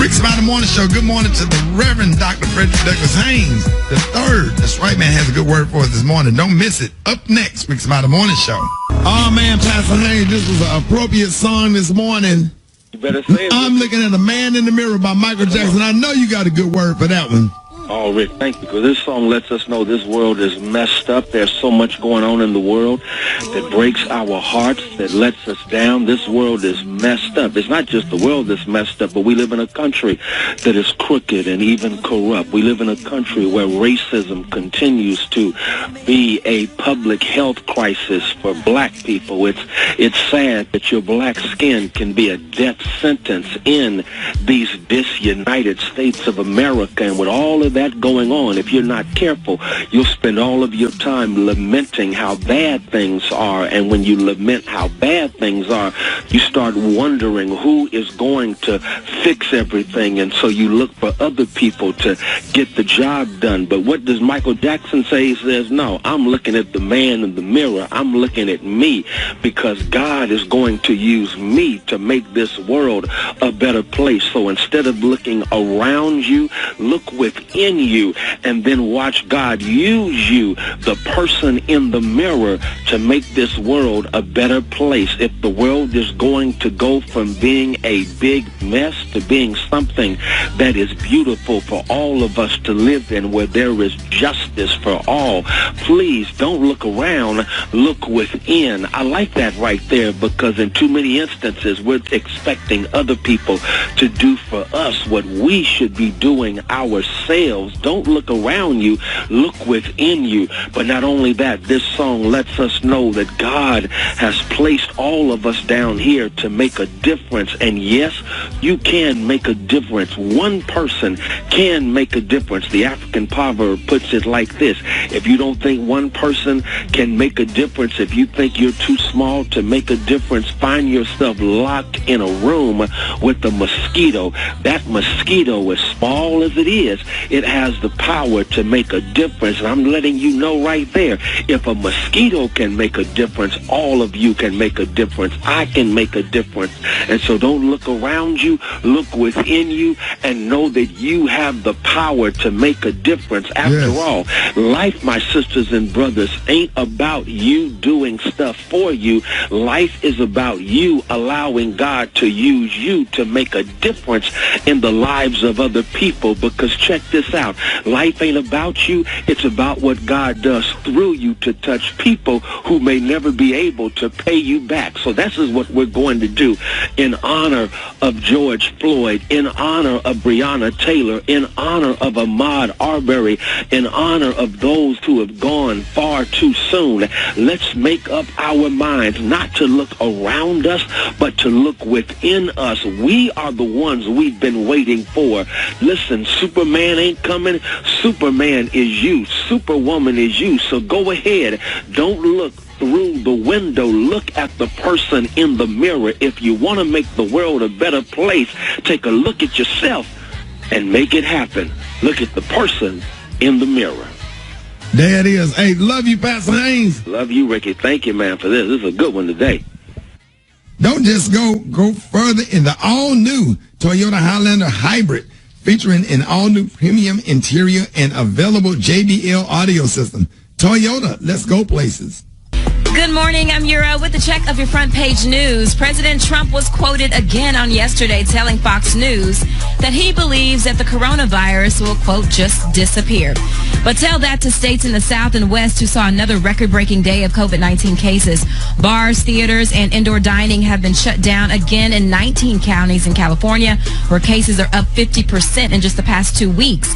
Rickey Smiley Morning Show. Good morning to the Reverend Dr. Frederick Douglass Haynes the third. That's right, man. Has a good word for us this morning. Don't miss it. Up next, Rickey Smiley Morning Show. Oh, man, Pastor Haynes, this was an appropriate song this morning. You better say it. I'm looking at A Man in the Mirror by Michael Jackson. I know you got a good word for that one. Oh, Rick, thank you, because this song lets us know this world is messed up. There's so much going on in the world that breaks our hearts, that lets us down. This world is messed up. It's not just the world that's messed up, but we live in a country that is crooked and even corrupt. We live in a country where racism continues to be a public health crisis for black people. It's sad that your black skin can be a death sentence in these disunited states of America, and with all of that going on, if you're not careful, you'll spend all of your time lamenting how bad things are. And when you lament how bad things are, you start wondering who is going to fix everything. And so you look for other people to get the job done. But what does Michael Jackson say? He says, no, I'm looking at the man in the mirror. I'm looking at me, because God is going to use me to make this world a better place. So instead of looking around you, look within you, and then watch God use you, the person in the mirror, to make this world a better place. If the world is going to go from being a big mess to being something that is beautiful for all of us to live in, where there is justice for all, please don't look around, look within. I like that right there, because in too many instances we're expecting other people to do for us what we should be doing ourselves. Don't look around you, look within you. But not only that, this song lets us know that God has placed all of us down here to make a difference. And yes, you can make a difference. One person can make a difference. The African proverb puts it like this: if you don't think one person can make a difference, if you think you're too small to make a difference, find yourself locked in a room with a mosquito. That mosquito, as small as it is, it has the power to make a difference. And I'm letting you know right there, if a mosquito can make a difference, all of you can make a difference. I can make a difference. And so don't look around you, look within you, and know that you have the power to make a difference. After all, life, my sisters and brothers, ain't about you doing stuff for you. Life is about you allowing God to use you to make a difference in the lives of other people. Because check this out, life ain't about you. It's about what God does through you to touch people who may never be able to pay you back. So this is what we're going to do in honor of George Floyd, in honor of Breonna Taylor, in honor of Ahmaud Arbery, in honor of those who have gone far too soon. Let's make up our minds not to look around us, but to look within us. We are the ones we've been waiting for. Listen, Superman ain't coming. Superman is you. Superwoman is you. So go ahead. Don't look through the window. Look at the person in the mirror. If you want to make the world a better place, take a look at yourself and make it happen. Look at the person in the mirror. There it is. Hey, love you, Pastor Haynes. Love you, Ricky. Thank you, man, for this. This is a good one today. Don't just go further in the all-new Toyota Highlander Hybrid, featuring an all-new premium interior and available JBL audio system. Toyota, let's go places. Good morning, I'm Yura with the check of your front page news. President Trump was quoted again on yesterday telling Fox News that he believes that the coronavirus will, quote, just disappear. But tell that to states in the South and West who saw another record-breaking day of COVID-19 cases. Bars, theaters, and indoor dining have been shut down again in 19 counties in California, where cases are up 50% in just the past 2 weeks.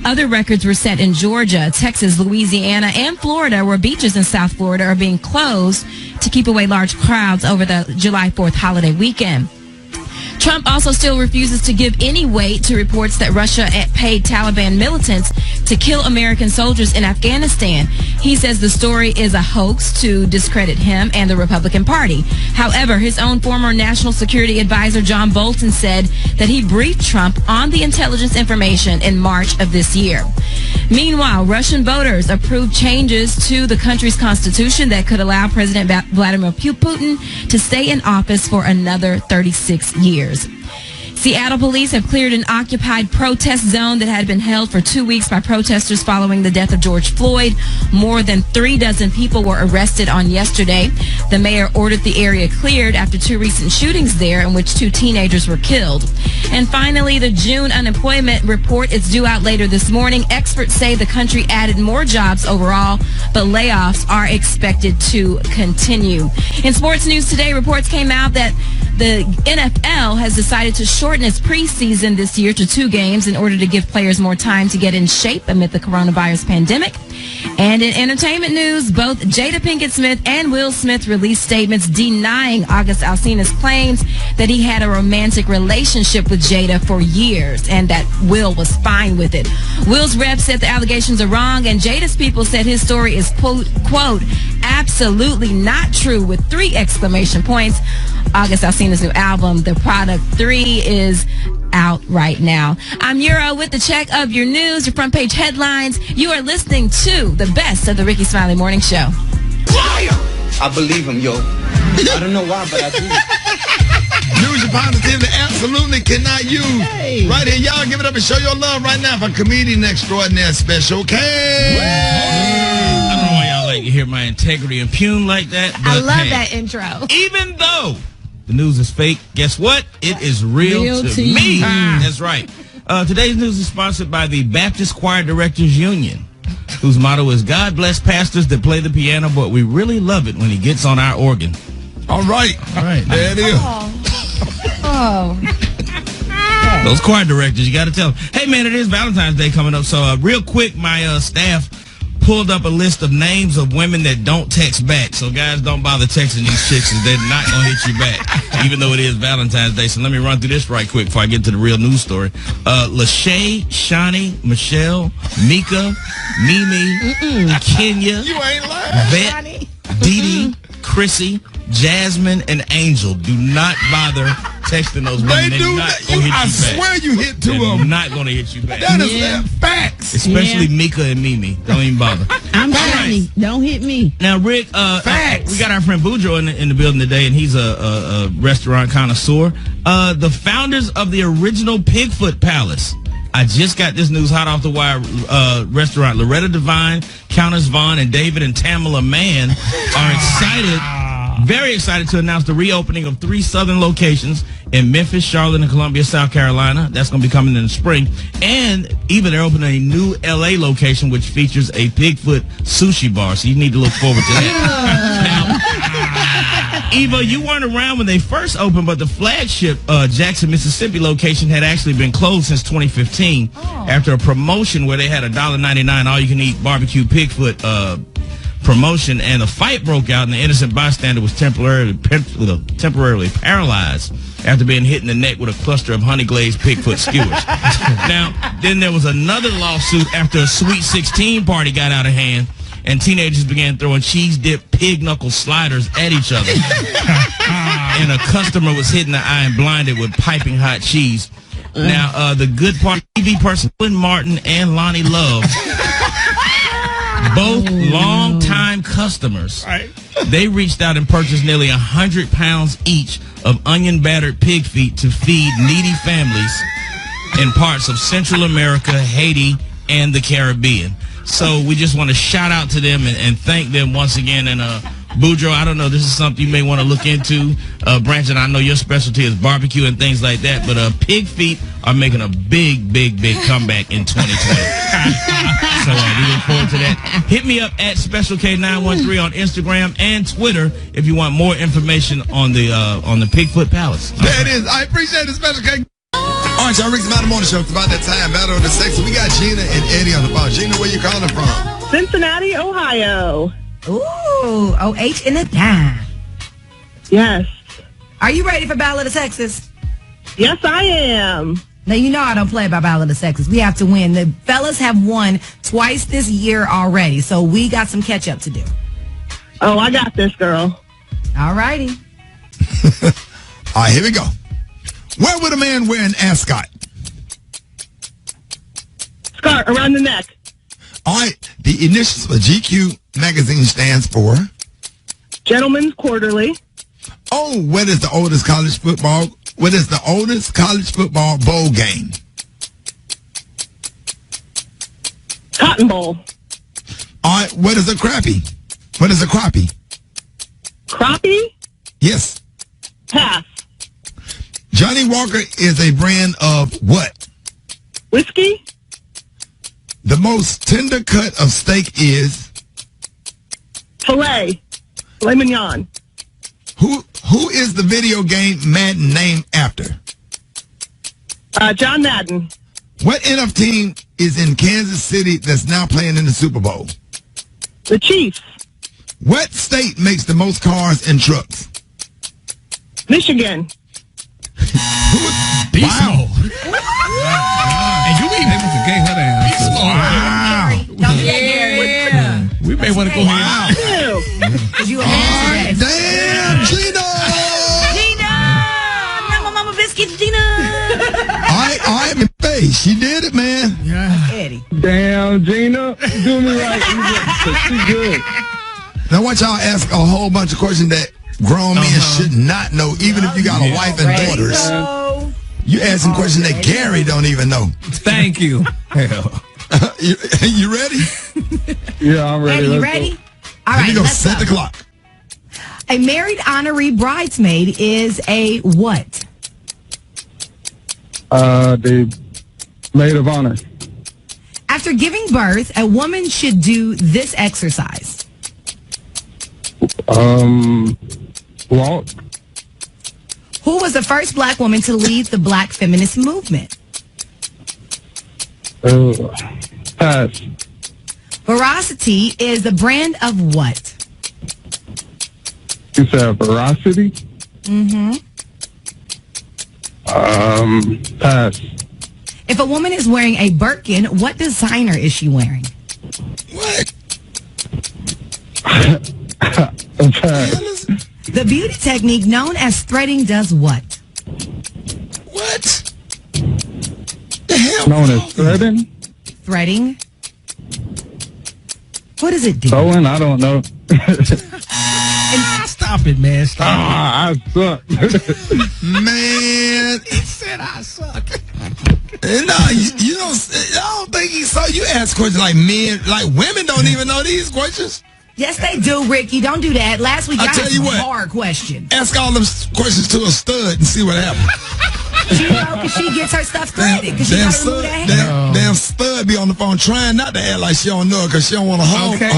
Other records were set in Georgia, Texas, Louisiana, and Florida, where beaches in South Florida are being closed to keep away large crowds over the July 4th holiday weekend. Trump also still refuses to give any weight to reports that Russia paid Taliban militants to kill American soldiers in Afghanistan. He says the story is a hoax to discredit him and the Republican Party. However, his own former national security advisor, John Bolton, said that he briefed Trump on the intelligence information in March of this year. Meanwhile, Russian voters approved changes to the country's constitution that could allow President Vladimir Putin to stay in office for another 36 years. Seattle police have cleared an occupied protest zone that had been held for 2 weeks by protesters following the death of George Floyd. More than 36 people were arrested on yesterday. The mayor ordered the area cleared after 2 recent shootings there in which 2 teenagers were killed. And finally, the June unemployment report is due out later this morning. Experts say the country added more jobs overall, but layoffs are expected to continue. In sports news today, reports came out that the NFL has decided to shorten its preseason this year to 2 games in order to give players more time to get in shape amid the coronavirus pandemic. And in entertainment news, both Jada Pinkett Smith and Will Smith released statements denying August Alsina's claims that he had a romantic relationship with Jada for years and that Will was fine with it. Will's rep said the allegations are wrong, and Jada's people said his story is, quote, absolutely not true with 3 exclamation points. August Alsina's new album, The Product 3, is out right now. I'm Euro with the check of your news, your front page headlines. You are listening to the best of the Rickey Smiley Morning Show. Liar! I believe him, yo. I don't know why, but I do. News and positivity absolutely cannot use. Hey. Right here, y'all give it up and show your love right now for comedian extraordinaire Special K. I don't know why y'all like to hear my integrity impugned like that. But I love that intro. Even though the news is fake, guess what? It is real to me. That's right. Today's news is sponsored by the Baptist Choir Directors Union, whose motto is God bless pastors that play the piano, but we really love it when he gets on our organ. All right. There it is. Oh. Those choir directors, you got to tell them, hey, man, it is Valentine's Day coming up. So real quick, my staff pulled up a list of names of women that don't text back. So guys, don't bother texting these chicks, and they're not going to hit you back, even though it is Valentine's Day. So let me run through this right quick before I get to the real news story. Lachey, Shawnee, Michelle, Mika, Mimi, Kenya, You ain't lying. Vet, Dee, Chrissy, Jasmine, and Angel. Do not bother texting those women. They do that. I swear you hit 2 of They're them. not going to hit you back. That is facts. Especially Mika and Mimi. Don't even bother. I'm Shawnee. Don't hit me. Now, Rick, Facts. we got our friend Boudreaux in the building today, and he's a restaurant connoisseur. The founders of the original Pigfoot Palace. I just got this news hot off the wire. Restaurant Loretta Devine, Countess Vaughn, and David and Tamala Mann are excited, very excited to announce the reopening of 3 southern locations in Memphis, Charlotte, and Columbia, South Carolina. That's going to be coming in the spring. And even they're opening a new L.A. location, which features a Pigfoot sushi bar. So you need to look forward to that. Now, Eva, you weren't around when they first opened, but the flagship Jackson, Mississippi location had actually been closed since 2015 after a promotion where they had $1.99 all-you-can-eat barbecue Pigfoot promotion, and a fight broke out, and the innocent bystander was temporarily paralyzed after being hit in the neck with a cluster of honey-glazed Pigfoot skewers. Now, then there was another lawsuit after a Sweet 16 party got out of hand, and teenagers began throwing cheese-dipped pig knuckle sliders at each other. And a customer was hit in the eye and blinded with piping hot cheese. Now, the good part, TV person, Quinn Martin and Lonnie Love, both long-time customers, they reached out and purchased nearly 100 pounds each of onion-battered pig feet to feed needy families in parts of Central America, Haiti, and the Caribbean. So we just want to shout out to them and thank them once again. And Boudreaux, I don't know, this is something you may want to look into. Branson, I know your specialty is barbecue and things like that, but pig feet are making a big comeback in 2020. So we look forward to that. Hit me up at Special K913 on Instagram and Twitter if you want more information on the Pigfoot Palace. There it is. I appreciate it, Special K. All right, y'all, Rickey Smiley Morning Show. It's about that time, Battle of the Sexes. We got Gina and Eddie on the phone. Gina, where you calling from? Cincinnati, Ohio. Ooh, OH in the dime. Yes. Are you ready for Battle of the Sexes? Yes, I am. Now, you know I don't play by Battle of the Sexes. We have to win. The fellas have won twice this year already, so we got some catch-up to do. Oh, I got this, girl. All righty. All right, here we go. Where would a man wear an ascot? Scarf around the neck. All right, the initials of GQ magazine stands for? Gentleman's Quarterly. Oh, what is the oldest college football What is the oldest college football bowl game? Cotton Bowl. All right, what is a crappie? What is a crappie? Crappie? Yes. Pass. Johnny Walker is a brand of what? Whiskey? The most tender cut of steak is? Filet. Filet mignon. Who is the video game Madden named after? John Madden. What NFL team is in Kansas City that's now playing in the Super Bowl? The Chiefs. What state makes the most cars and trucks? Michigan. Wow. And you even able to get her down. Wow. Don't be Gary. We may want to go ahead. Ew. You answered that. Damn, Gina. Gina! Mama Biscuits, Gina! All right, Faye, she did it, man. Eddie. Damn, Gina. Do me right. She good. Now watch y'all ask a whole bunch of questions that grown men should not know, even if you got a wife and daughters. You asking questions that Gary don't even know. Thank you. Hell. You ready? Yeah, I'm ready. Eddie, you Let's ready? go. All Here right, we go. let's Set the go. clock. A married honoree bridesmaid is a what? The maid of honor. After giving birth, a woman should do this exercise. Walk. Who was the first black woman to lead the black feminist movement? Pass. Veracity is the brand of what? You said veracity? Mm-hmm. Pass. If a woman is wearing a Birkin, what designer is she wearing? What? Pass. The beauty technique known as threading does what? What? The hell? Known as threading? Threading. What does it do? Sewing? I don't know. Stop it, man. Stop I suck. Man, it. He said I suck. no, you don't. I don't think he saw you ask questions like men, like women don't even know these questions. Yes, they do, Ricky. Don't do that. Last week, I y'all tell had you some what. hard questions. Ask all them questions to a stud and see what happens. You know, because she gets her stuff threaded. Because she Damn got to remove stud, that hair. damn stud be on the phone trying not to act like she don't know because she don't want Okay.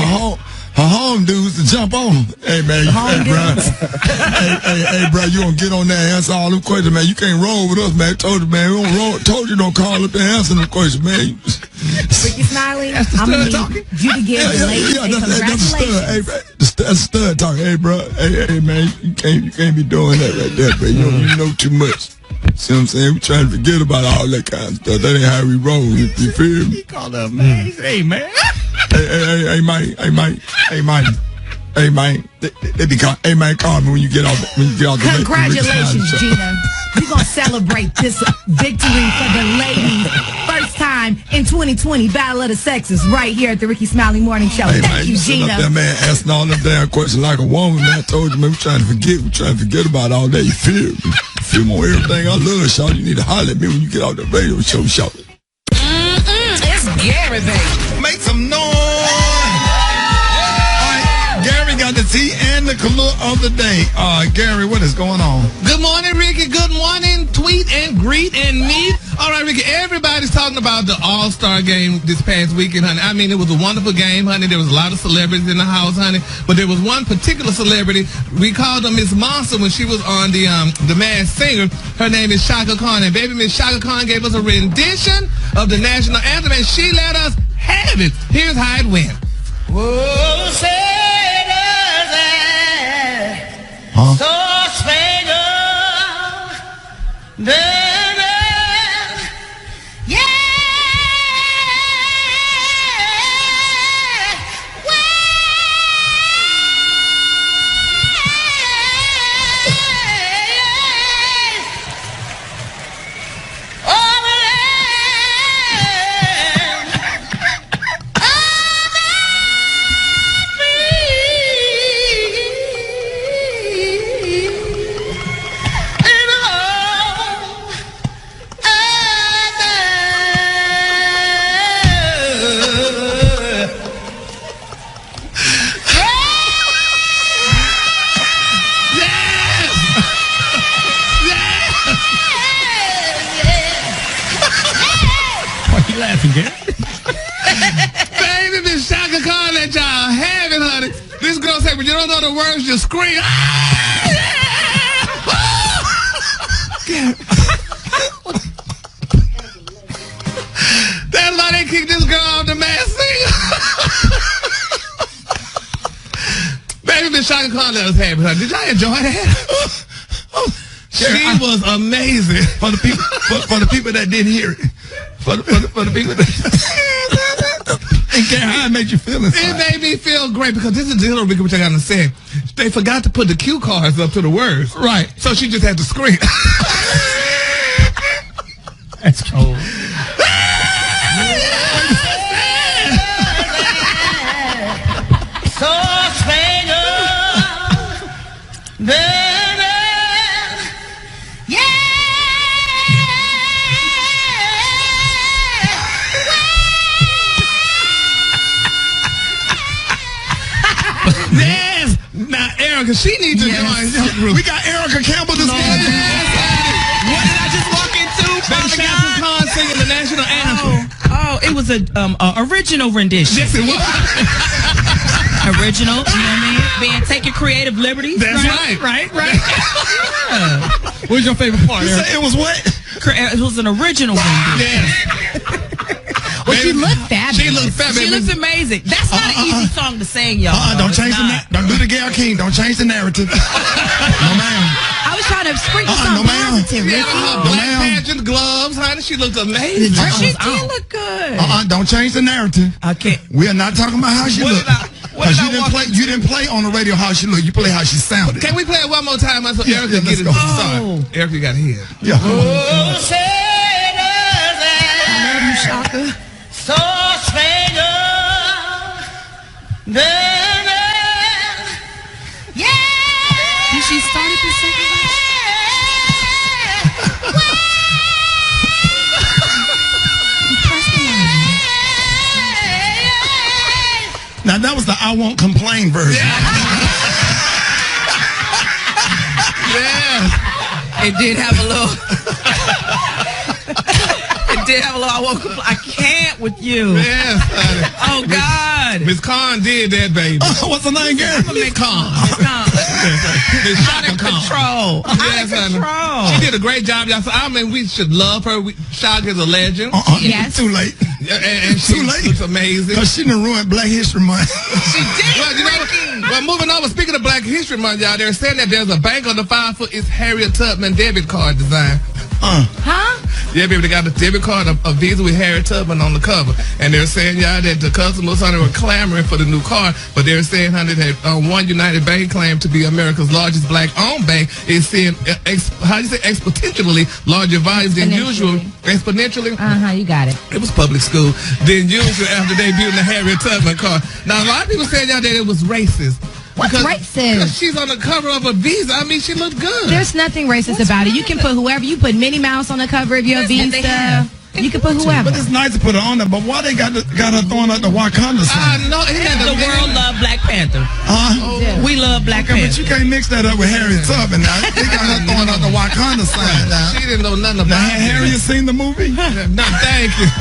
her home dudes to jump on them. Hey man, Home bro. dudes. hey bro, you gonna get on there and answer all them questions, man. You can't roll with us, man. Told you, man. We don't roll. Told you don't call up and answer them questions, man. Ricky Smiley, That's the I'm going to stud need you to give the ladies a that's a stud. Hey, congratulations. bro, that's a stud talking. Hey, bro. Hey, man, you can't be doing that right there, bro. You know too much. See what I'm saying? We trying to forget about all that kind of stuff. That ain't how we roll. You feel me? He called up, man. He said, hey, man. Hey, Mike. Hey, man. They be call, hey, man, call me when you get off the Congratulations, Gina. We're going to celebrate this victory for the ladies. First time in 2020, Battle of the Sexes, right here at the Rickey Smiley Morning Show. Hey, man, Thank you, sit up Gina. there, man, asking all them damn questions like a woman, man. I told you, man, we trying to forget about all that. You feel me? You feel me on everything I love, Shaw. You need to holler at me when you get off the radio show, Shaw. It's Gary, baby. Make some noise. All right, Gary got the tea and the color of the day. Gary, what is going on? Good morning, Ricky. Good morning. Tweet and greet and meet. All right, Ricky, everybody's talking about the All-Star game this past weekend, honey. I mean, it was a wonderful game, honey. There was a lot of celebrities in the house, honey. But there was one particular celebrity. We called her Miss Monster when she was on the Masked Singer. Her name is Shaka Khan. And baby, Miss Shaka Khan gave us a rendition of the national anthem, and she let us have it. Here's how it went. Whoa, say does that Star-Spangled you laughing, Gary? Baby, Miss Shaka Khan that y'all having, honey. This girl said, when you don't know the words, just scream. That's why they kicked this girl off the Masked Singer. Baby, Miss Shaka Khan let us have it, honey. Did y'all enjoy that? She was amazing. For the people that didn't hear it. For the people that and Gary, how it made you feel inside? It made me feel great because this is the other which I gotta say. They forgot to put the cue cards up to the words. Right. So she just had to scream. That's cold. So Yes. Now, Erica, she needs to join your group. We got Erica Campbell this morning. What did I just walk into? Baby Shaka Khan singing the national anthem. Oh, it was a original rendition. Yes, it was. Original, you know what I mean? Take your creative liberties. That's right. Yeah. What was your favorite part, Erica? It was what? It was an original rendition. Yes. Well, she looked fabulous. She looked fabulous. She looks amazing. That's not an easy song to sing, y'all. Don't change don't do the Gayle King. Don't change the narrative. No, ma'am. I was trying to sprinkle no, something ma'am. positive, Yeah, Ricky. her black pageant gloves, honey. She looked amazing. She did look good. Don't change the narrative. I can't. We are not talking about how she looked. Because you didn't play on the radio how she looked. You play how she sounded. Can we play it one more time so Yeah, Erica let's get it go. started? Erica, you got to hear. Yeah. I love you, Shaka. So Did she start at the second verse? Now, that was the I Won't Complain version. Yeah. It did have a little. It did have a little. I can't with you. Yes, honey. Oh God. Miss Khan did that, baby. What's her name, Gary? Miss Khan. Miss Out Shaka of Khan. control. Yes, Out of honey. control. She did a great job, y'all. So, I mean, we should love her. Shaka is a legend. Yes. Too late. Yeah, and she Too late. looks amazing. Because she done ruined Black History Month. She did. Well, well, moving on, speaking of Black History Month, y'all, they're saying that there's a bank on the 5 foot. It's Harriet Tubman debit card design. Huh? Yeah, baby, they got a debit card, a Visa with Harriet Tubman on the cover. And they're saying, y'all, that the customers, honey, were clamoring for the new card. But they're saying, honey, that One United Bank claimed to be America's largest black-owned bank is seeing, exponentially larger volumes than usual. Exponentially? You got it. It was public school. Than usual after debuting the Harriet Tubman card. Now, a lot of people saying, y'all, that it was racist. What's racist? Because she's on the cover of a Visa. I mean, she looked good. There's nothing racist about it. You can put whoever. You put Minnie Mouse on the cover of your Visa. You can put whoever. But it's nice to put her on there. But why they got her throwing out the Wakanda sign? No, The world love Black Panther. We love Black But Panther. you can't mix that up with Harriet Tubman now. They got her throwing out the Wakanda sign now. She didn't know nothing Now, about had Harriet seen the movie? No, thank you.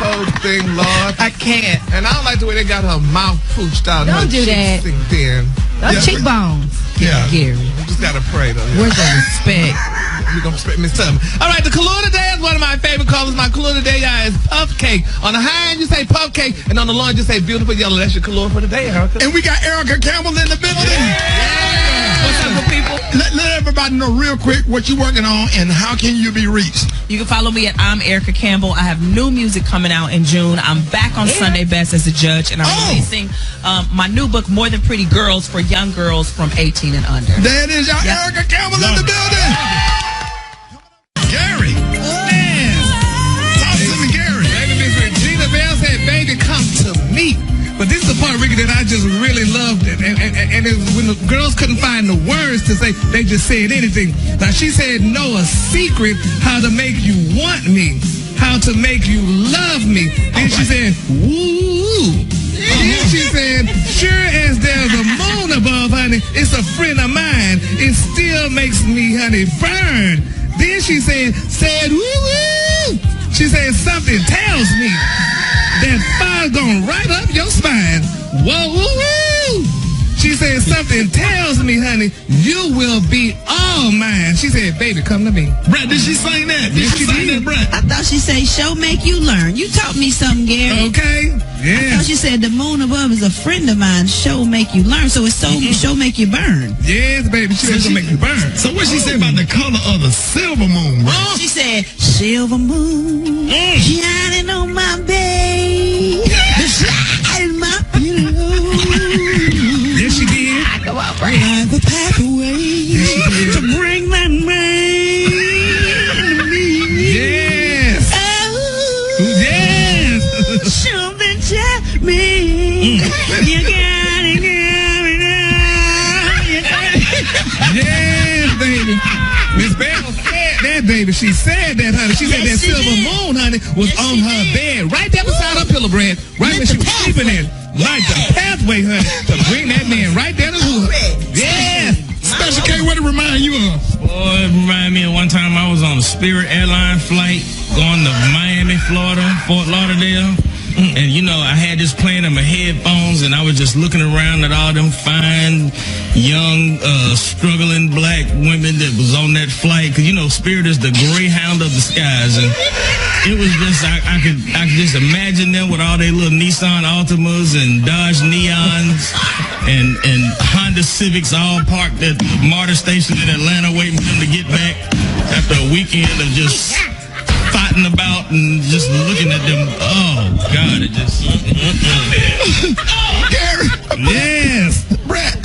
Whole thing, Lord. I can't. And I don't like the way they got her mouth pooched out. Don't her do that. cheeks thin. Those cheekbones. Yeah. Gary. You just gotta pray though. Where's the respect? You're gonna respect Miss Tubman. All right, the color today is one of my favorite colors. My color today, y'all, is puff cake. On the high end, you say puff cake, and on the low end, you say beautiful yellow. That's your color for today, Erica. And we got Erica Campbell in the building. What's up, good people? Let everybody know real quick what you're working on and how can you be reached. You can follow me at I'm Erica Campbell. I have new music coming out in June. I'm back on Sunday Best as a judge, and I'm releasing my new book, More Than Pretty Girls, for young girls from 18 and under. There it is, y'all. Erica Campbell in the building. Gary. Man. Talk to me, Gary. Baby Miss Regina Bell said, baby, come to me. But this is the part, Ricky, that I just really loved it. And it was when the girls couldn't find the words to say, they just said anything. Now, she said, know a secret how to make you want me, how to make you love me. Then she said, woo. Then she said, sure as there's a moon above, honey, it's a friend of mine. It still makes me, honey, burn. Then she said, woo-woo. She said, something tells me that fire's going right up your spine. Whoa, woo, woo. She said, something tells me, honey, you will be all mine. She said, baby, come to me. Brett, did she sing that? Did she sing that, Brett? I thought she said, show make you learn. You taught me something, Gary. Okay. Yeah. I thought she said, the moon above is a friend of mine. Show make you learn. So it's show make you burn. Yes, baby. She said, show make you burn. So what she said about the color of the silver moon, Brett? She said, silver moon shining on my bed, beside my pillow. Yes, she did. Come on, Brett. Like a pathway to bring that man to me. Yes. Oh, Yes. something tell me you gotta give it up. Yes, baby. Miss Bell said that, baby. She said that, honey. She said that Yes, she silver did. moon, honey, was Yes, on she her did. bed, right there beside her pillow, Brad. Right when she was sleeping in. Like the pathway, honey, to bring that man right there to hood. Yes. Special K, what it remind you of? Boy, it reminded me of one time I was on a Spirit airline flight going to Miami, Florida, Fort Lauderdale. And, you know, I had this playing in my headphones, and I was just looking around at all them fine, young, struggling black women that was on that flight. Because, you know, Spirit is the Greyhound of the skies. And it was just, I could just imagine them with all their little Nissan Altimas and Dodge Neons and Honda Civics all parked at the MARTA station in Atlanta waiting for them to get back after a weekend of just fighting about and just looking at them. Oh, God, it just... Gary. Yes. Brett.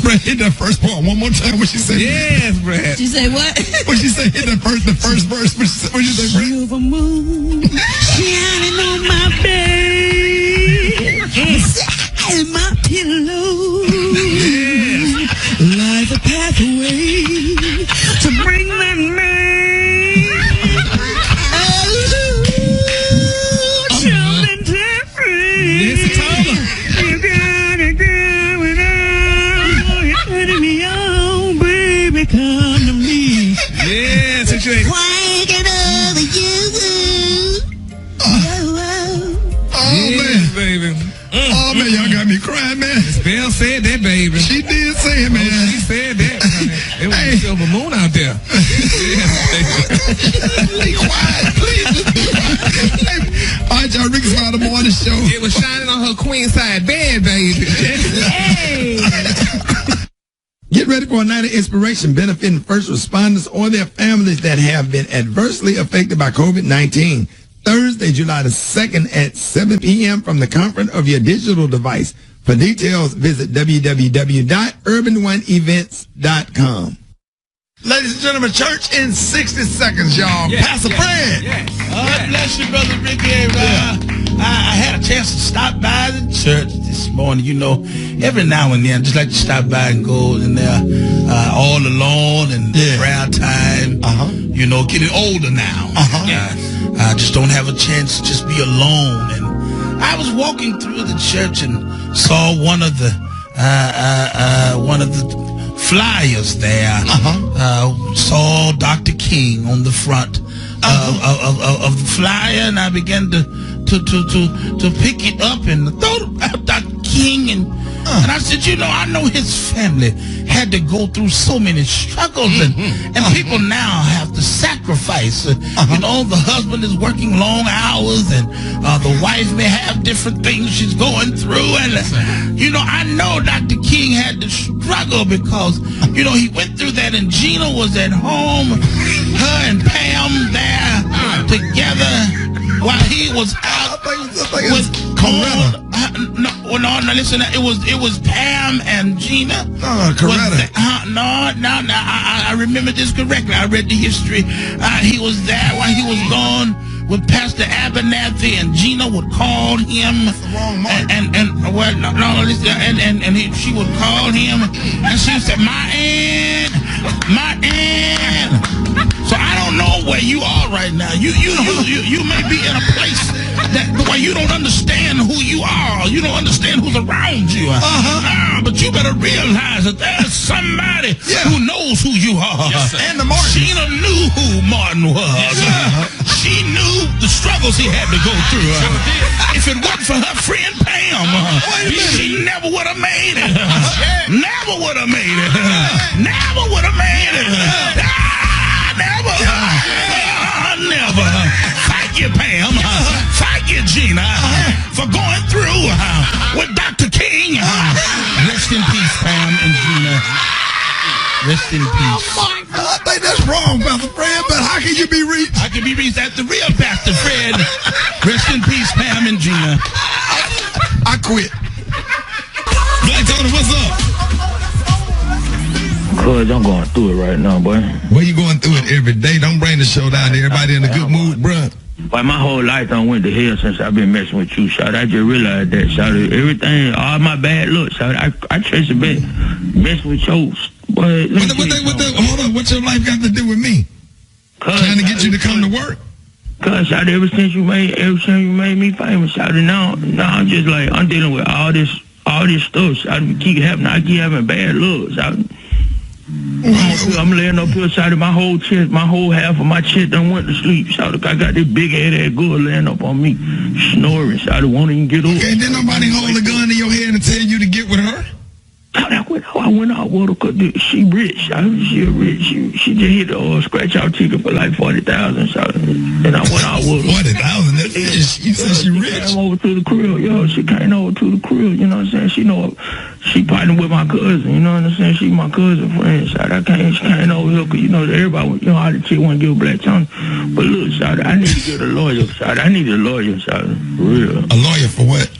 Brett, hit that first part one more time. What she said? Yes, Brad. She said what? What she said? Hit the first verse. What she said, Brett? Silver moon shining on my bed, beside my pillow, like a pathway to bring that man. Oh, something different. Yes, it's over. You gotta go without you turning me on, baby, come to me. Yes, situation. Wanking over you. Oh, Yes, man. baby. Oh, man, y'all got me crying, man. Belle said that, baby. She did say it, man. She said that, honey. It was a silver moon out there. Be quiet, please. All right, y'all, Rickey Smiley, the morning show. It was shining on her queen side bed, baby. Hey. Get ready for a night of inspiration benefiting first responders or their families that have been adversely affected by COVID-19. Thursday, July the 2nd at 7 p.m. from the comfort of your digital device. For details, visit www.urbanoneevents.com. Ladies and gentlemen, church in 60 seconds, y'all. Pastor Fred. God bless you, Brother Ricky. I had a chance to stop by the church this morning. You know, every now and then, I just like to stop by and go in there all alone and prayer time. You know, getting older now. I just don't have a chance to just be alone. And I was walking through the church and saw one of the flyers there. Saw Dr. King on the front of the flyer, and I began to pick it up and thought about Dr. King, and I said, you know, I know his family had to go through so many struggles, and people now have to sacrifice. You know, the husband is working long hours, and the wife may have different things she's going through, and you know, I know Dr. King had to struggle because, you know, he went through that, and Gina was at home, her and Pam there together while he was out with Coretta. No, listen, it was Pam and Gina. Coretta. I remember this correctly. I read the history. He was there while he was gone with Pastor Abernathy, and Gina would call him. That's the wrong mark. She would call him, and she would say, my aunt. So I don't know where you are right now. You may be in a place the way you don't understand who you are. You don't understand who's around you. But you better realize that there's somebody who knows who you are. Yes, and the Martin. Sheena knew who Martin was. She knew the struggles he had to go through. If it wasn't for her friend Pam, she never would have made it. Never would have made it. Never would have made it. Never. Never. Thank you, Pam. Thank you, Gina, for going through with Dr. King. Rest in peace, Pam and Gina. Rest in peace. Oh my God, I think that's wrong, Pastor Fred, but how can you be reached? I can be reached at the real Pastor Fred. Rest in peace, Pam and Gina. I quit. Black Tony, what's up? Cuz I'm going through it right now, boy. Well, you going through it every day. Don't bring the show down to everybody in a good mood, bruh. But my whole life I went to hell since I've been messing with you, Shot. I just realized that, Shot. Everything, all my bad looks, Shot. I trace it back, messing with your... Hold on, what's your life got to do with me? Trying to get you to come to work? Cuz, Shot, ever since you made me famous, Shot, now I'm just like, I'm dealing with all this stuff, Shot. I keep having bad looks, Shot. I'm laying up here, Shot. My whole chest, my whole half of my chest done went to sleep, Shot. I got this big head ass girl laying up on me, snoring, Shot. Won't even get up. Okay, didn't nobody hold a gun in your head and tell you to get with her? I went out with her because she rich. She rich. She just hit the scratch out ticket for like 40,000. And I went out with her. 40,000? You said she rich? She came over to the crib, yo. She came over to the crib. You know what I'm saying? She partnered with my cousin. You know what I'm saying? She my cousin friend. She came over here because everybody, how the chick want to give a black tongue. But look, I need to get a lawyer. I need a lawyer. For real. A lawyer for what?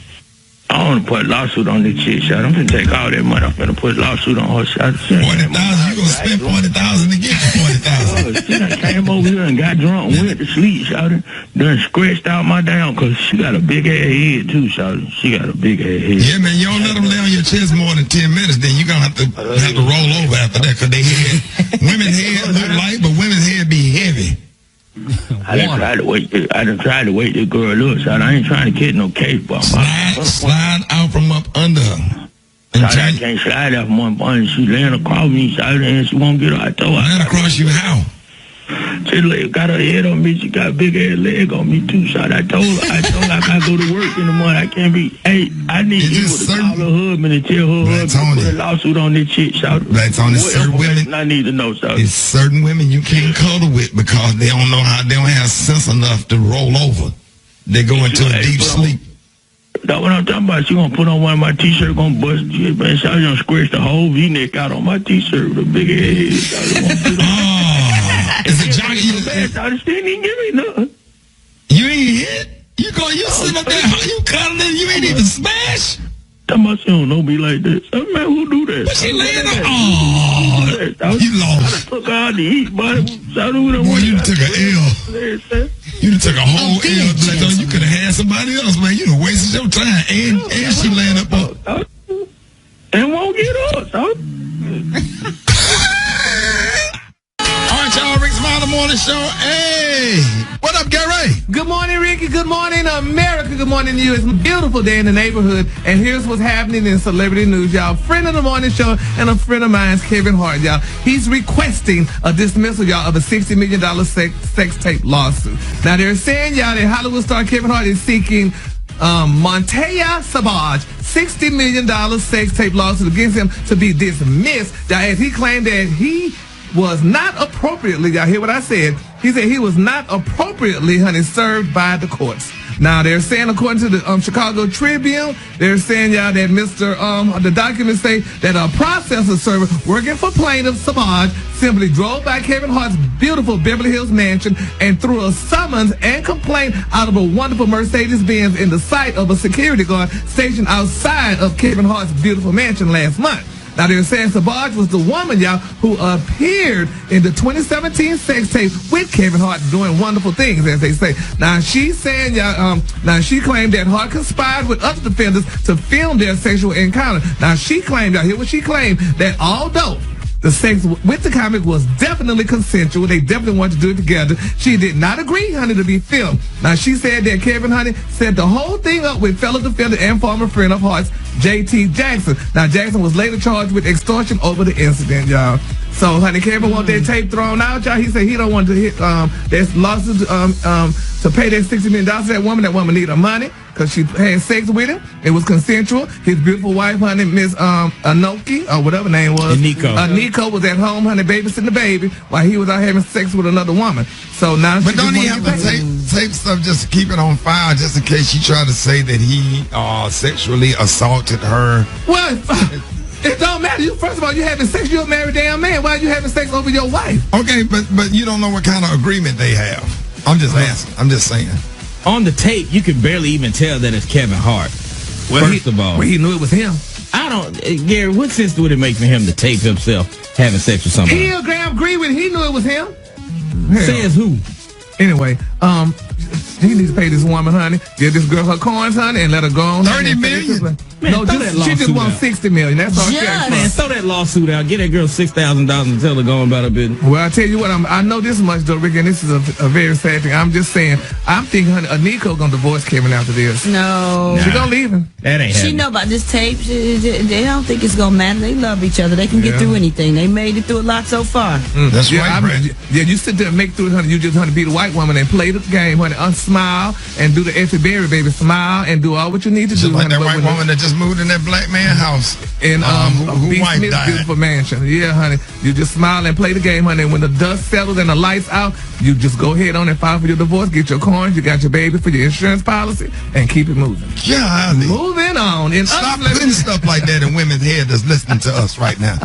I want to put a lawsuit on this chick, Shot. I'm going to take all that money. I'm going to put a lawsuit on her, Shot. 40,000? You going to spend 40,000 to get you 40,000? She done came over here and got drunk and went to sleep, Shot. Done scratched out my down because she got a big ass head, too, Shot. She got a big ass head. Yeah, man, you don't let them lay on your chest more than 10 minutes, then you're going to have to roll over after that because they head, women's head look light, but women's head be heavy. I done tried to wake this girl up, Shot. I ain't trying to catch no case, but slide out from up under her. Shot, I can't slide out from one point. She laying across me, Shot, and she won't get her. I told her. Laying across you how? She got her head on me. She got a big ass leg on me too, Shot. I told her I gotta go to work in the morning. I can't be. Hey, I need you to call her husband and tell her husband to put a lawsuit on this chick, Shot. That's on certain women. I need to know, Shot. It's certain women you can't cuddle with because they don't know how. They don't have sense enough to roll over. They go into a deep sleep. That's what I'm talking about. She gonna put on one of my t-shirts, gonna bust shit, man. She gonna scratch the whole V-neck out on my t-shirt with a big head. It's a jockey. She didn't even give me nothing. You ain't hit? You sit up there, you cuddling, you ain't even smash? Talking about she don't know me like this. Man, who do that? But she laying up. You lost. I took her out to eat, buddy. Boy, you took an L. You took a whole L, Black. You could have had somebody else, man. You done wasted your time. And she laying up. And won't get up, dog. All right, y'all. Rickey Smiley Morning Show. Hey. What up, Gary? Good morning, Ricky. Good morning, America. Good morning to you. It's a beautiful day in the neighborhood. And here's what's happening in celebrity news, y'all. Friend of the morning show and a friend of mine's, Kevin Hart, y'all. He's requesting a dismissal, y'all, of a $60 million sex tape lawsuit. Now, they're saying, y'all, that Hollywood star Kevin Hart is seeking Montoya Savage $60 million sex tape lawsuit against him to be dismissed, y'all, as he claimed that he was not appropriately, y'all hear what I said? He said he was not appropriately, served by the courts. Now, they're saying, according to the Chicago Tribune, they're saying, y'all, that the documents say that a processor server working for plaintiff Savage simply drove by Kevin Hart's beautiful Beverly Hills mansion and threw a summons and complaint out of a wonderful Mercedes-Benz in the sight of a security guard stationed outside of Kevin Hart's beautiful mansion last month. Now, they're saying Savage was the woman, y'all, who appeared in the 2017 sex tape with Kevin Hart doing wonderful things, as they say. Now, she's saying, y'all, she claimed that Hart conspired with other defendants to film their sexual encounter. Now, she claimed, y'all, hear what she claimed, that although the sex with the comic was definitely consensual. They definitely wanted to do it together. She did not agree, honey, to be filmed. Now, she said that Kevin, honey, set the whole thing up with fellow defender and former friend of Hart's, J.T. Jackson. Now, Jackson was later charged with extortion over the incident, y'all. So, honey, Kevin want that tape thrown out, y'all. He said he don't want to hit that lawsuit to pay that $60 million to that woman. That woman need her money because she had sex with him. It was consensual. His beautiful wife, honey, Miss Anoki, or whatever her name was. Nico was at home, honey, babysitting the baby while he was out having sex with another woman. So now, but don't he have to tape stuff just to keep it on file, just in case she tried to say that he sexually assaulted her? Well, it don't matter. First of all, you having sex. You're a married damn man. Why are you having sex over your wife? Okay, but you don't know what kind of agreement they have. I'm just asking. I'm just saying. On the tape, you can barely even tell that it's Kevin Hart. Well, First of all, he knew it was him. I don't, Gary. What sense would it make for him to tape himself having sex with somebody? He'll agree with. He knew it was him. Says who? Anyway, he needs to pay this woman, honey. Give this girl her coins, honey, and let her go on. $30 million. Man, no, she just wants $60 million. That's all she asked for. Man, throw that lawsuit out. Get that girl $6,000 and tell her go on about her business. Well, I tell you what, I know this much, though, Rick, and this is a very sad thing. I'm just saying, I'm thinking, honey, Nico gonna divorce Kevin after this. No. She gonna leave him. That ain't happening. She know about this tape. They don't think it's gonna matter. They love each other. They can get through anything. They made it through a lot so far. That's right, Brad. Yeah, you sit there and make through it, honey. You just, honey, be the white woman and play the game, honey. Unsmile and do the Effie Berry, baby. Smile and do all what you need to do. Just like honey, that white woman that just moved in that black man's house. In who B. wife Smith's died. beautiful mansion. Yeah, honey. You just smile and play the game, honey. And when the dust settles and the lights out, you just go ahead on and file for your divorce. Get your coins. You got your baby for your insurance policy, and keep it moving. Yeah, moving on. And stop putting stuff like that in women's head that's listening to us right now.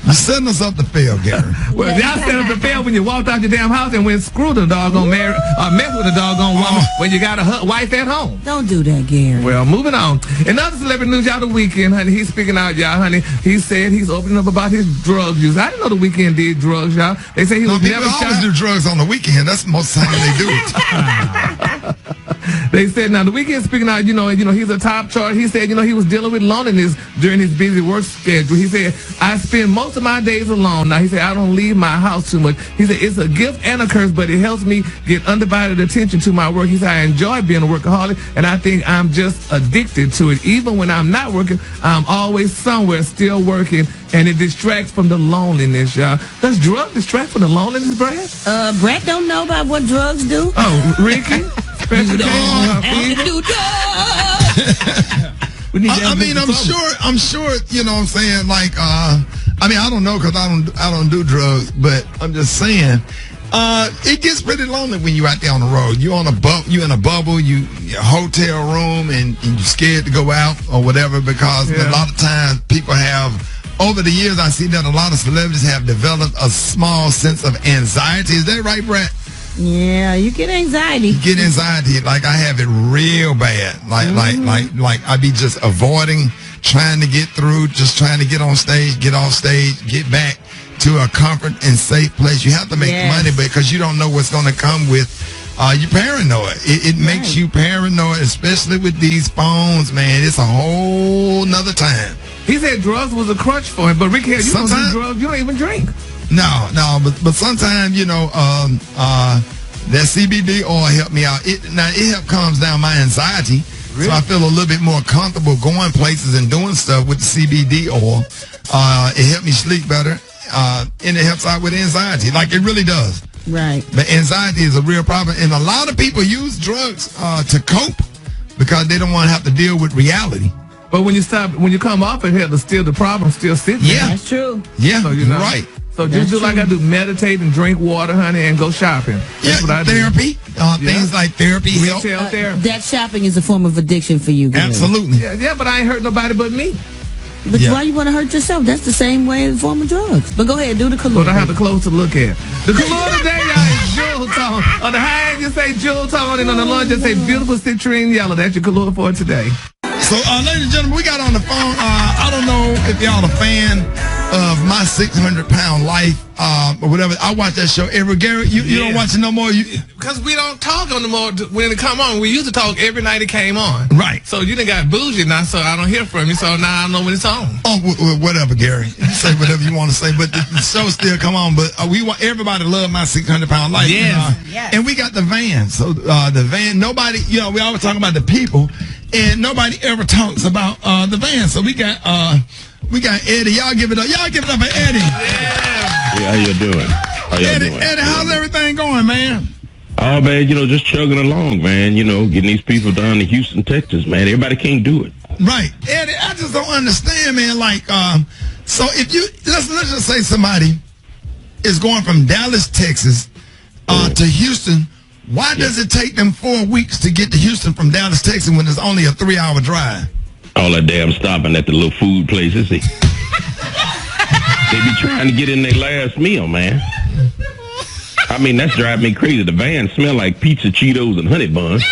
You're setting us up to fail, Gary. Well, y'all set up to fail when you walked out your damn house and went screw the doggone married or mess with a doggone woman when you got a wife at home. Don't do that, Gary. Well, moving on. In other celebrity news, y'all, the Weeknd, honey, he's speaking out, y'all, honey. He said he's opening up about his drug use. I didn't know the Weeknd did drugs, y'all. They say he was never shot. People always do drugs on the weekend. That's most of the time they do it. They said, now, the Weeknd speaking out, you know, he's a top chart. He said, he was dealing with loneliness during his busy work schedule. He said, I spend most of my days alone. Now, he said, I don't leave my house too much. He said, it's a gift and a curse, but it helps me get undivided attention to my work. He said, I enjoy being a workaholic, and I think I'm just addicted to it. Even when I'm not working, I'm always somewhere still working, and it distracts from the loneliness, y'all. Does drugs distract from the loneliness, Brad? Brad don't know about what drugs do. Oh, Ricky? I'm sure, you know what I'm saying? Like, I don't know because I don't do drugs, but I'm just saying, it gets pretty lonely when you're out there on the road. You're in a bubble, you hotel room, and you're scared to go out or whatever because a lot of times people have, over the years, I see that a lot of celebrities have developed a small sense of anxiety. Is that right, Brett? Yeah, you get anxiety. Like I have it real bad. Like I be just avoiding, trying to get through, just trying to get on stage, get off stage, get back to a comfort and safe place. You have to make money because you don't know what's going to come with. You're paranoid. It makes you paranoid, especially with these phones, man. It's a whole nother time. He said drugs was a crutch for him, but Rick, you don't do drugs. You don't even drink. No, but sometimes, that CBD oil helped me out. It helped calms down my anxiety. Really? So I feel a little bit more comfortable going places and doing stuff with the CBD oil. It helped me sleep better, and it helps out with anxiety. Like it really does. Right. But anxiety is a real problem, and a lot of people use drugs to cope because they don't want to have to deal with reality. But when you come off of here, the problem still sits there. Yeah, that's true. Yeah, so, right. So just do like I do, meditate and drink water, honey, and go shopping. That's what I do. Therapy, things like therapy help. That shopping is a form of addiction for you, Gary. Absolutely. Yeah, but I ain't hurt nobody but me. But why you want to hurt yourself? That's the same way as a form of drugs. But go ahead, do the color. But I have the clothes to look at. The color today, y'all, is jewel tone. On the high end, you say jewel tone, and on the low, just say beautiful citrine yellow. That's your color for today. So, ladies and gentlemen, we got on the phone. I don't know if y'all a fan of My 600-Pound Life, or whatever. I watch that show every. Gary, you don't watch it no more. Because we don't talk on the more when it come on. We used to talk every night it came on. Right. So you done got bougie now, so I don't hear from you. So now I know when it's on. Oh, whatever, Gary. You say whatever you want to say, but the show still come on. But we want everybody to love My 600-Pound Life. Yes. And we got the van. So the van. Nobody. We always talk about the people, and nobody ever talks about the van. So we got Eddie. Y'all give it up. Y'all give it up for Eddie. Yeah, how you doing? Eddie, how's everything going, man? Oh, man, just chugging along, man. Getting these people down to Houston, Texas, man. Everybody can't do it. Right. Eddie, I just don't understand, man. Like, so if you, let's just say somebody is going from Dallas, Texas, to Houston, why does it take them 4 weeks to get to Houston from Dallas, Texas when it's only a 3-hour drive? All that damn stopping at the little food places. They be trying to get in their last meal, man. I mean, that's driving me crazy. The van smell like pizza, Cheetos, and honey buns.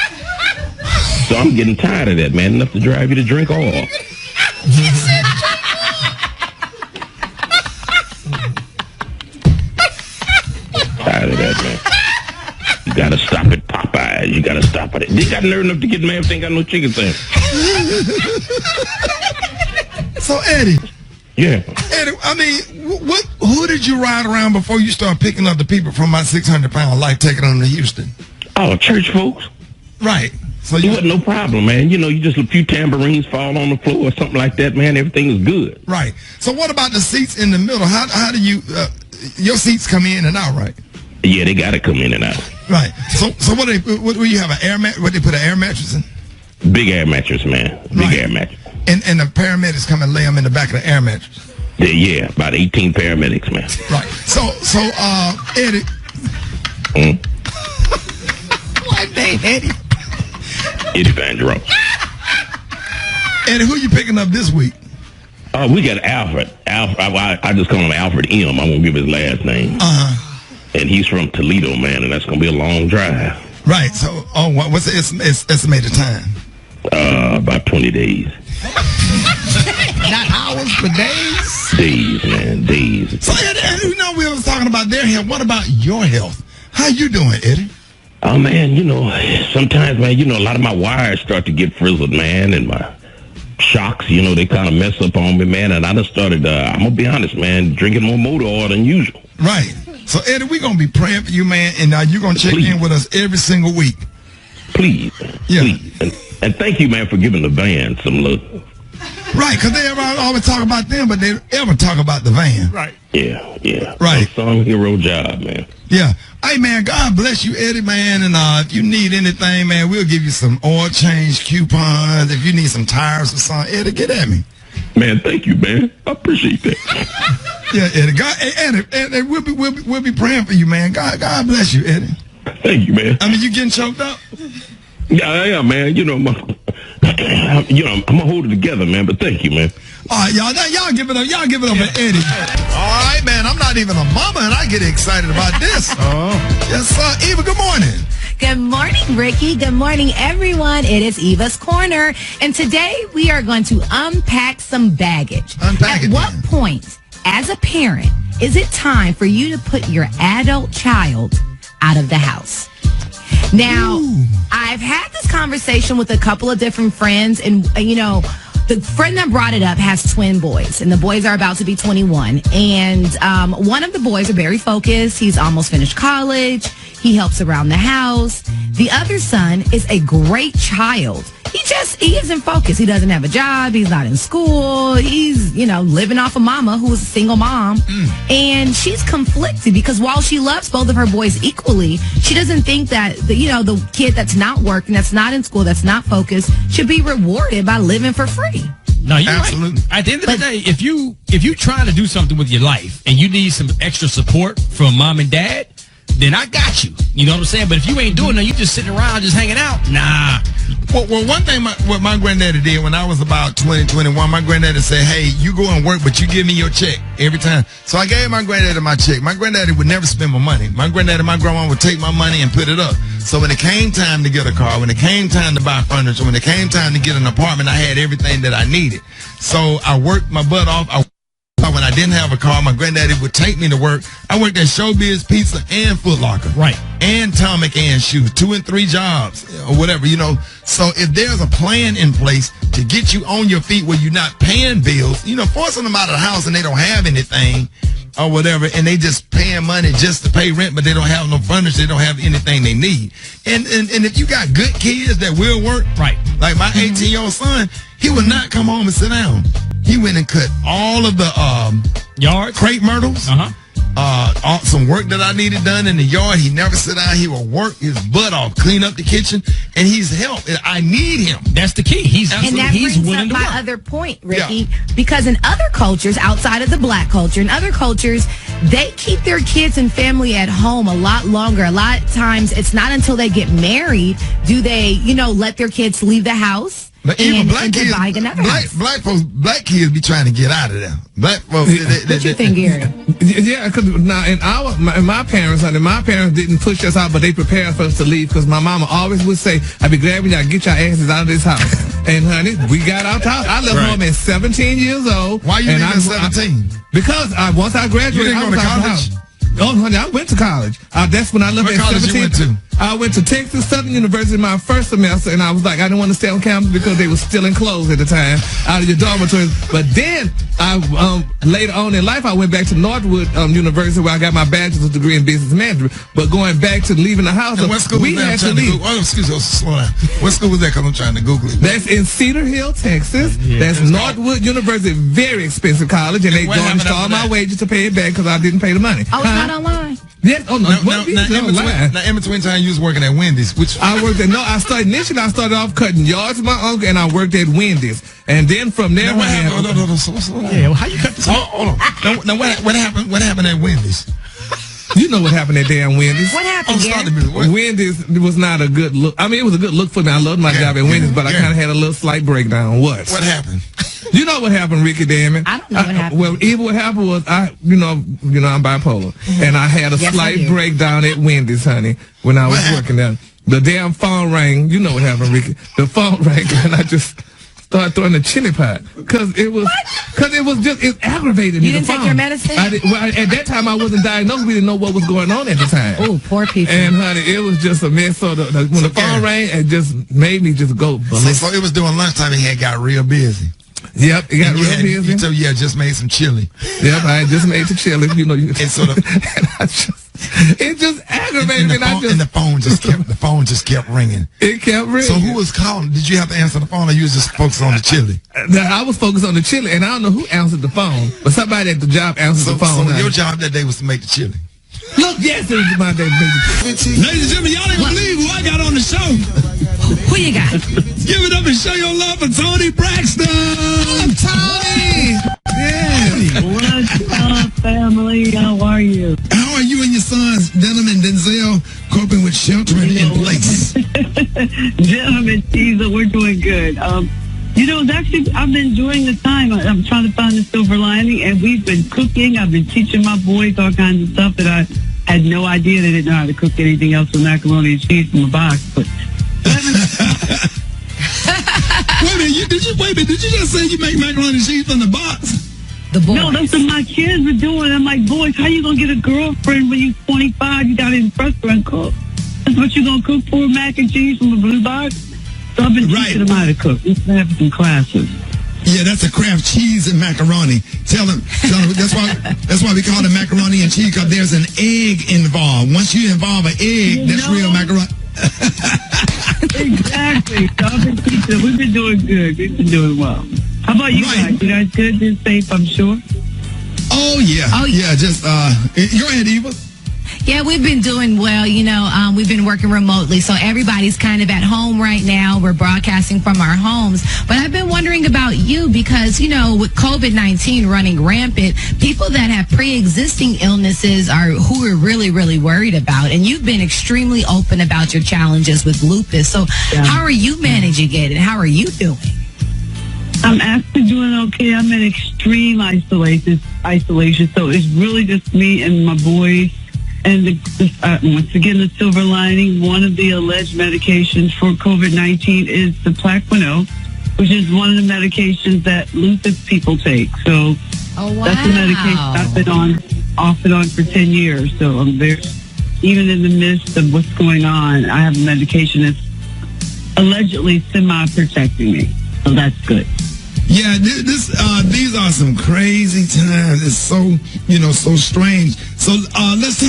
So I'm getting tired of that, man. Enough to drive you to drink all. Tired of that, man. You gotta stop at Popeyes. You gotta stop at it. They got nerve enough to get mad if they ain't got no chicken sandwich. So, Eddie. Yeah. Eddie, I mean, who did you ride around before you start picking up the people from My 600-Pound Life, taking them to Houston? Oh, church folks. Right. So you wasn't no problem, man. You just a few tambourines fall on the floor or something like that, man. Everything is good. Right. So what about the seats in the middle? How do you, your seats come in and out, right? Yeah, they got to come in and out. Right. So what do you have, an air mat? What they put an air mattress in? Big air mattress, man. Big air mattress. And the paramedics come and lay them in the back of the air mattress. Yeah, about 18 paramedics, man. Right. So Eddie. What name, Eddie? Eddie Van Jerome. Eddie, who you picking up this week? We got Alfred. I just call him Alfred M. I won't give his last name. And he's from Toledo, man, and that's gonna be a long drive. Right. So, what's the estimated time? About 20 days. Not hours, but days? Days, man, days. So, Eddie, we was talking about their health. What about your health? How you doing, Eddie? Oh, man, sometimes, man, a lot of my wires start to get frizzled, man, and my shocks, they kind of mess up on me, man, and I just started, I'm going to be honest, man, drinking more motor oil than usual. Right. So, Eddie, we're going to be praying for you, man, and you're going to check in with us every single week. Please. Yeah. Please. And thank you, man, for giving the van some love. Right, because they always talk about them, but they ever talk about the van. Right. Yeah. Right. Some hero job, man. Yeah. Hey, man, God bless you, Eddie, man. And if you need anything, man, we'll give you some oil change coupons. If you need some tires or something, Eddie, get at me. Man, thank you, man. I appreciate that. Yeah, Eddie. Eddie, we'll be praying for you, man. God bless you, Eddie. Thank you, man. I mean, you getting choked up? Yeah, I am, man. I'm gonna hold it together, man. But thank you, man. All right, y'all give it up. Y'all give it up for Eddie. All right, man. I'm not even a mama, and I get excited about this. Yes, sir. Eva, good morning. Good morning, Ricky. Good morning, everyone. It is Eva's Corner, and today we are going to unpack some baggage. At what point, as a parent, is it time for you to put your adult child out of the house? Now, I've had this conversation with a couple of different friends, and, the friend that brought it up has twin boys, and the boys are about to be 21. And one of the boys are very focused. He's almost finished college. He helps around the house. The other son is a great child. He isn't focused. He doesn't have a job. He's not in school. He's, living off of mama, who is a single mom. And she's conflicted because while she loves both of her boys equally, she doesn't think that, the kid that's not working, that's not in school, that's not focused, should be rewarded by living for free. No, you're absolutely right. At the end of the day, if you trying to do something with your life and you need some extra support from mom and dad, then I got you. You know what I'm saying? But if you ain't doing that, you just sitting around just hanging out, nah. Well, one thing what my granddaddy did when I was about 20, 21, my granddaddy said, hey, you go and work, but you give me your check every time. So I gave my granddaddy my check. My granddaddy would never spend my money. My granddaddy and my grandma would take my money and put it up. So when it came time to get a car, when it came time to buy furniture, when it came time to get an apartment, I had everything that I needed. So I worked my butt off. When I I didn't have a car, my granddaddy would take me to work. I worked at Showbiz Pizza and Foot Locker. Right. And Tomic and Shoes, 2 and 3 jobs or whatever, you know. So if there's a plan in place to get you on your feet where you're not paying bills, you know, forcing them out of the house and they don't have anything or whatever, and they just paying money just to pay rent, but they don't have no furniture, they don't have anything they need. And if you got good kids that will work, right, like my 18-year-old son, he would not come home and sit down. He went and cut all of the yards, crepe myrtles. Some work that I needed done in the yard. He never sit down. He will work his butt off, clean up the kitchen, and he's help. I need him. That's the key. He's and that he's brings willing up to my work. other point, Ricky, because in other cultures outside of the black culture, in other cultures, they keep their kids and family at home a lot longer. A lot of times, it's not until they get married do they, you know, let their kids leave the house. But even black kids, black kids be trying to get out of there. Black folks. What you think, Gary? Yeah, because now in my parents, honey, my parents didn't push us out, but they prepared for us to leave. Because my mama always would say, "I'd be glad when y'all get your asses out of this house." And honey, we got out the house. I left home at 17 years old. Why you leaving at 17? Because once I graduated, you didn't go to college. Oh, honey, I went to college. That's when I left at 17. What college you went to? I went to Texas Southern University my first semester, and I was like, I didn't want to stay on campus because they were still enclosed at the time, out of your dormitories. But then, later on in life, I went back to Northwood University where I got my bachelor's degree in business management. But going back to leaving the house, what school we was that? had to leave. Excuse me, slow down. What school was that? Because I'm trying to Google it. That's in Cedar Hill, Texas. That's Northwood University, very expensive college, and they garnished all my wages to pay it back because I didn't pay the money. Oh, it's not online? Yes. Oh, no. Now, in between time, you was working at Wendy's. I worked at, I started off cutting yards with my uncle, and I worked at Wendy's. And then from there, what happened? Yeah, how you cut this? Hold on. Now, what happened? What happened at Wendy's? You know what happened at damn Wendy's. What happened, Wendy's was not a good look. I mean, it was a good look for me. I loved my job at Wendy's, but I kind of had a little slight breakdown. What happened? You know what happened, Ricky, damn it. I don't know what happened. Well, even what happened was I'm bipolar, and I had a slight breakdown at Wendy's, honey, when I was working there. The damn phone rang. You know what happened, Ricky. The phone rang, and I just started throwing the chili pot because it was it aggravated me. You didn't take your medicine? At that time, I wasn't diagnosed. We didn't know what was going on at the time. Oh, poor people. And honey, it was just a mess. So when the phone rang, it just made me just go. So it was during lunchtime. He had got real busy. Yep, it got real busy. You told I just made some chili. Yep, I just made the chili. You know, and sort of. It just aggravated me. And the phone just kept ringing. It kept ringing. So who was calling? Did you have to answer the phone, or you was just focused on the chili? I was focused on the chili, and I don't know who answered the phone, but somebody at the job answered the phone. So your job that day was to make the chili. Look, yes, it was my day to make the chili. Ladies and gentlemen, y'all ain't believe who I got on the show. Who you got? Give it up and show your love for Tony Braxton. Tony. Yeah. What's up, family? How are you? How are you and your sons, Denham and Denzel, coping with sheltering in place? Denham and Caesar, we're doing good. I've been enjoying the time. I'm trying to find the silver lining, and we've been cooking. I've been teaching my boys all kinds of stuff that I had no idea they didn't know how to cook anything else with macaroni and cheese from a box. But Wait a minute, did you just say you make macaroni and cheese from the box? No, that's what my kids are doing. I'm like, boys, how you gonna get a girlfriend when you're 25? You got in restaurant cook. That's what you gonna cook for, mac and cheese from a blue box? So I've been teaching them how to cook. We've been having some classes. Yeah, that's a Kraft cheese and macaroni. Tell them that's why we call it macaroni and cheese, because there's an egg involved. Once you involve an egg, that's real macaroni. Exactly. So I've been teaching them. We've been doing good. We've been doing well. How about you guys? You guys good? Been safe, I'm sure. Oh yeah. Yeah. Just go ahead, Eva. Yeah, we've been doing well. We've been working remotely, so everybody's kind of at home right now. We're broadcasting from our homes. But I've been wondering about you because, with COVID-19 running rampant, people that have pre-existing illnesses are who we're really, really worried about. And you've been extremely open about your challenges with lupus. So how are you managing it, and how are you doing? I'm actually doing okay. I'm in extreme isolation, so it's really just me and my boys. And once again, the silver lining, one of the alleged medications for COVID-19 is the Plaquenil, which is one of the medications that lupus people take. So that's the medication I've been on, off and on for 10 years. So I'm very, even in the midst of what's going on, I have a medication that's allegedly semi-protecting me. So that's good. Yeah, these are some crazy times. It's so, so strange. So let's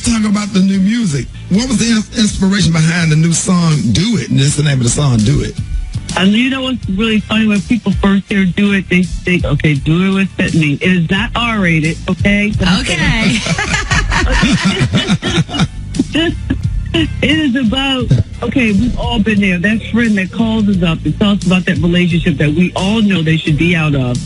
talk about the new music. What was the inspiration behind the new song, Do It? And this is the name of the song, Do It. And you know what's really funny? When people first hear Do It, they think, okay, Do It with me. It is not R-rated, okay? Okay. It is about, okay, we've all been there. That friend that calls us up and talks about that relationship that we all know they should be out of.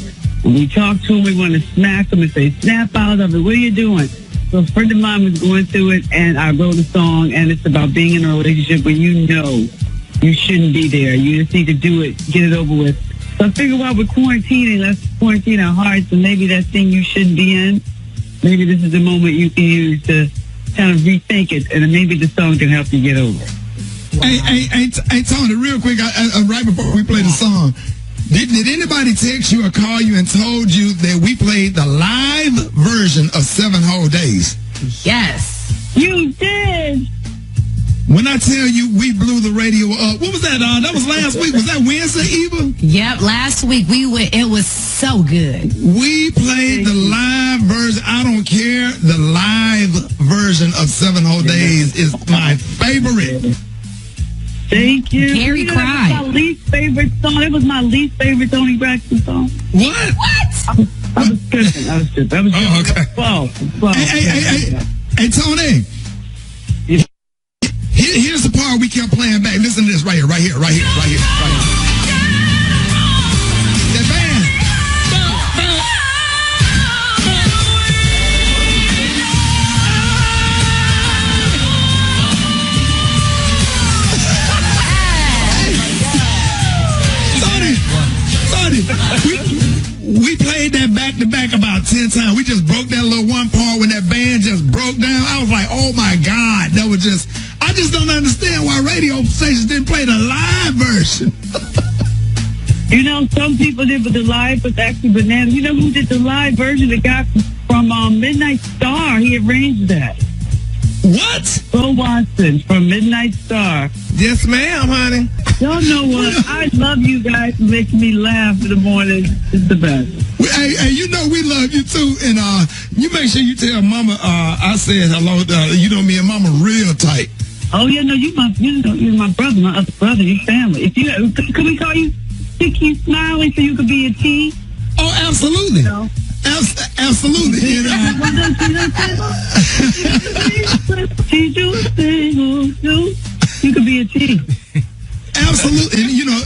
When we talk to them, we want to smack them and say, snap out of it. What are you doing? So a friend of mine was going through it, and I wrote a song, and it's about being in a relationship where you know you shouldn't be there. You just need to do it, get it over with. So I figured while we're quarantining, let's quarantine our hearts, and maybe that thing you shouldn't be in, maybe this is the moment you can use to kind of rethink it, and maybe the song can help you get over it. Wow. Hey, Tony, real quick, right before we play the song, did anybody text you or call you and told you that we played the live version of 7 Whole Days? Yes. You did. When I tell you we blew the radio up, what was that? That was last week. Was that Wednesday, Eva? Yep, last week it was so good. We played the live version. I don't care. The live version of 7 Whole Days is my favorite. Thank you. Gary cried. That was my least favorite song. It was my least favorite Tony Braxton song. What? I was tripping. Oh, okay. 12. Hey, Tony. Here's the part we kept playing back. Listen to this right here. That band. Sonny, we played that back to back about 10 times. We just broke that little one part when that band just broke down. I was like, oh my God, that was just. I just don't understand why radio stations didn't play the live version. You know, some people did, but the live was actually bananas. You know who did the live version? The guy from Midnight Star. He arranged that. What? Bo Watson from Midnight Star. Yes, ma'am, honey. Y'all know what? I love you guys for making me laugh in the morning. It's the best. Hey, you know we love you too, and you make sure you tell Mama I said hello. You know me and Mama real tight. Oh yeah, no, you're my brother, my other brother, your family. If you can we call you Rickey Smiley so you could be a T? Oh, absolutely. You know? Absolutely. You could be a T. Absolutely. And you know,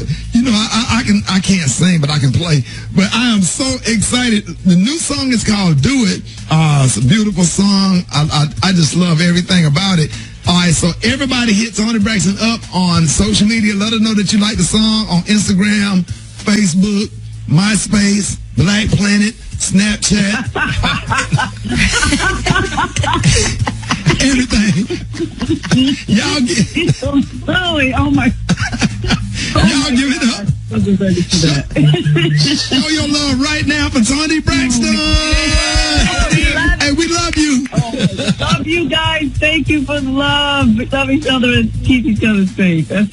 I can't sing, but I can play. But I am so excited. The new song is called Do It. It's a beautiful song. I just love everything about it. All right, so everybody hit Tony Braxton up on social media. Let us know that you like the song on Instagram, Facebook, MySpace, Black Planet, Snapchat. Everything. Y'all get so silly. Oh my. Y'all give it up. Show your love right now for Tony Braxton. Hey, we love you. Love you guys. Thank you for the love. Love each other and keep each other safe. Hey,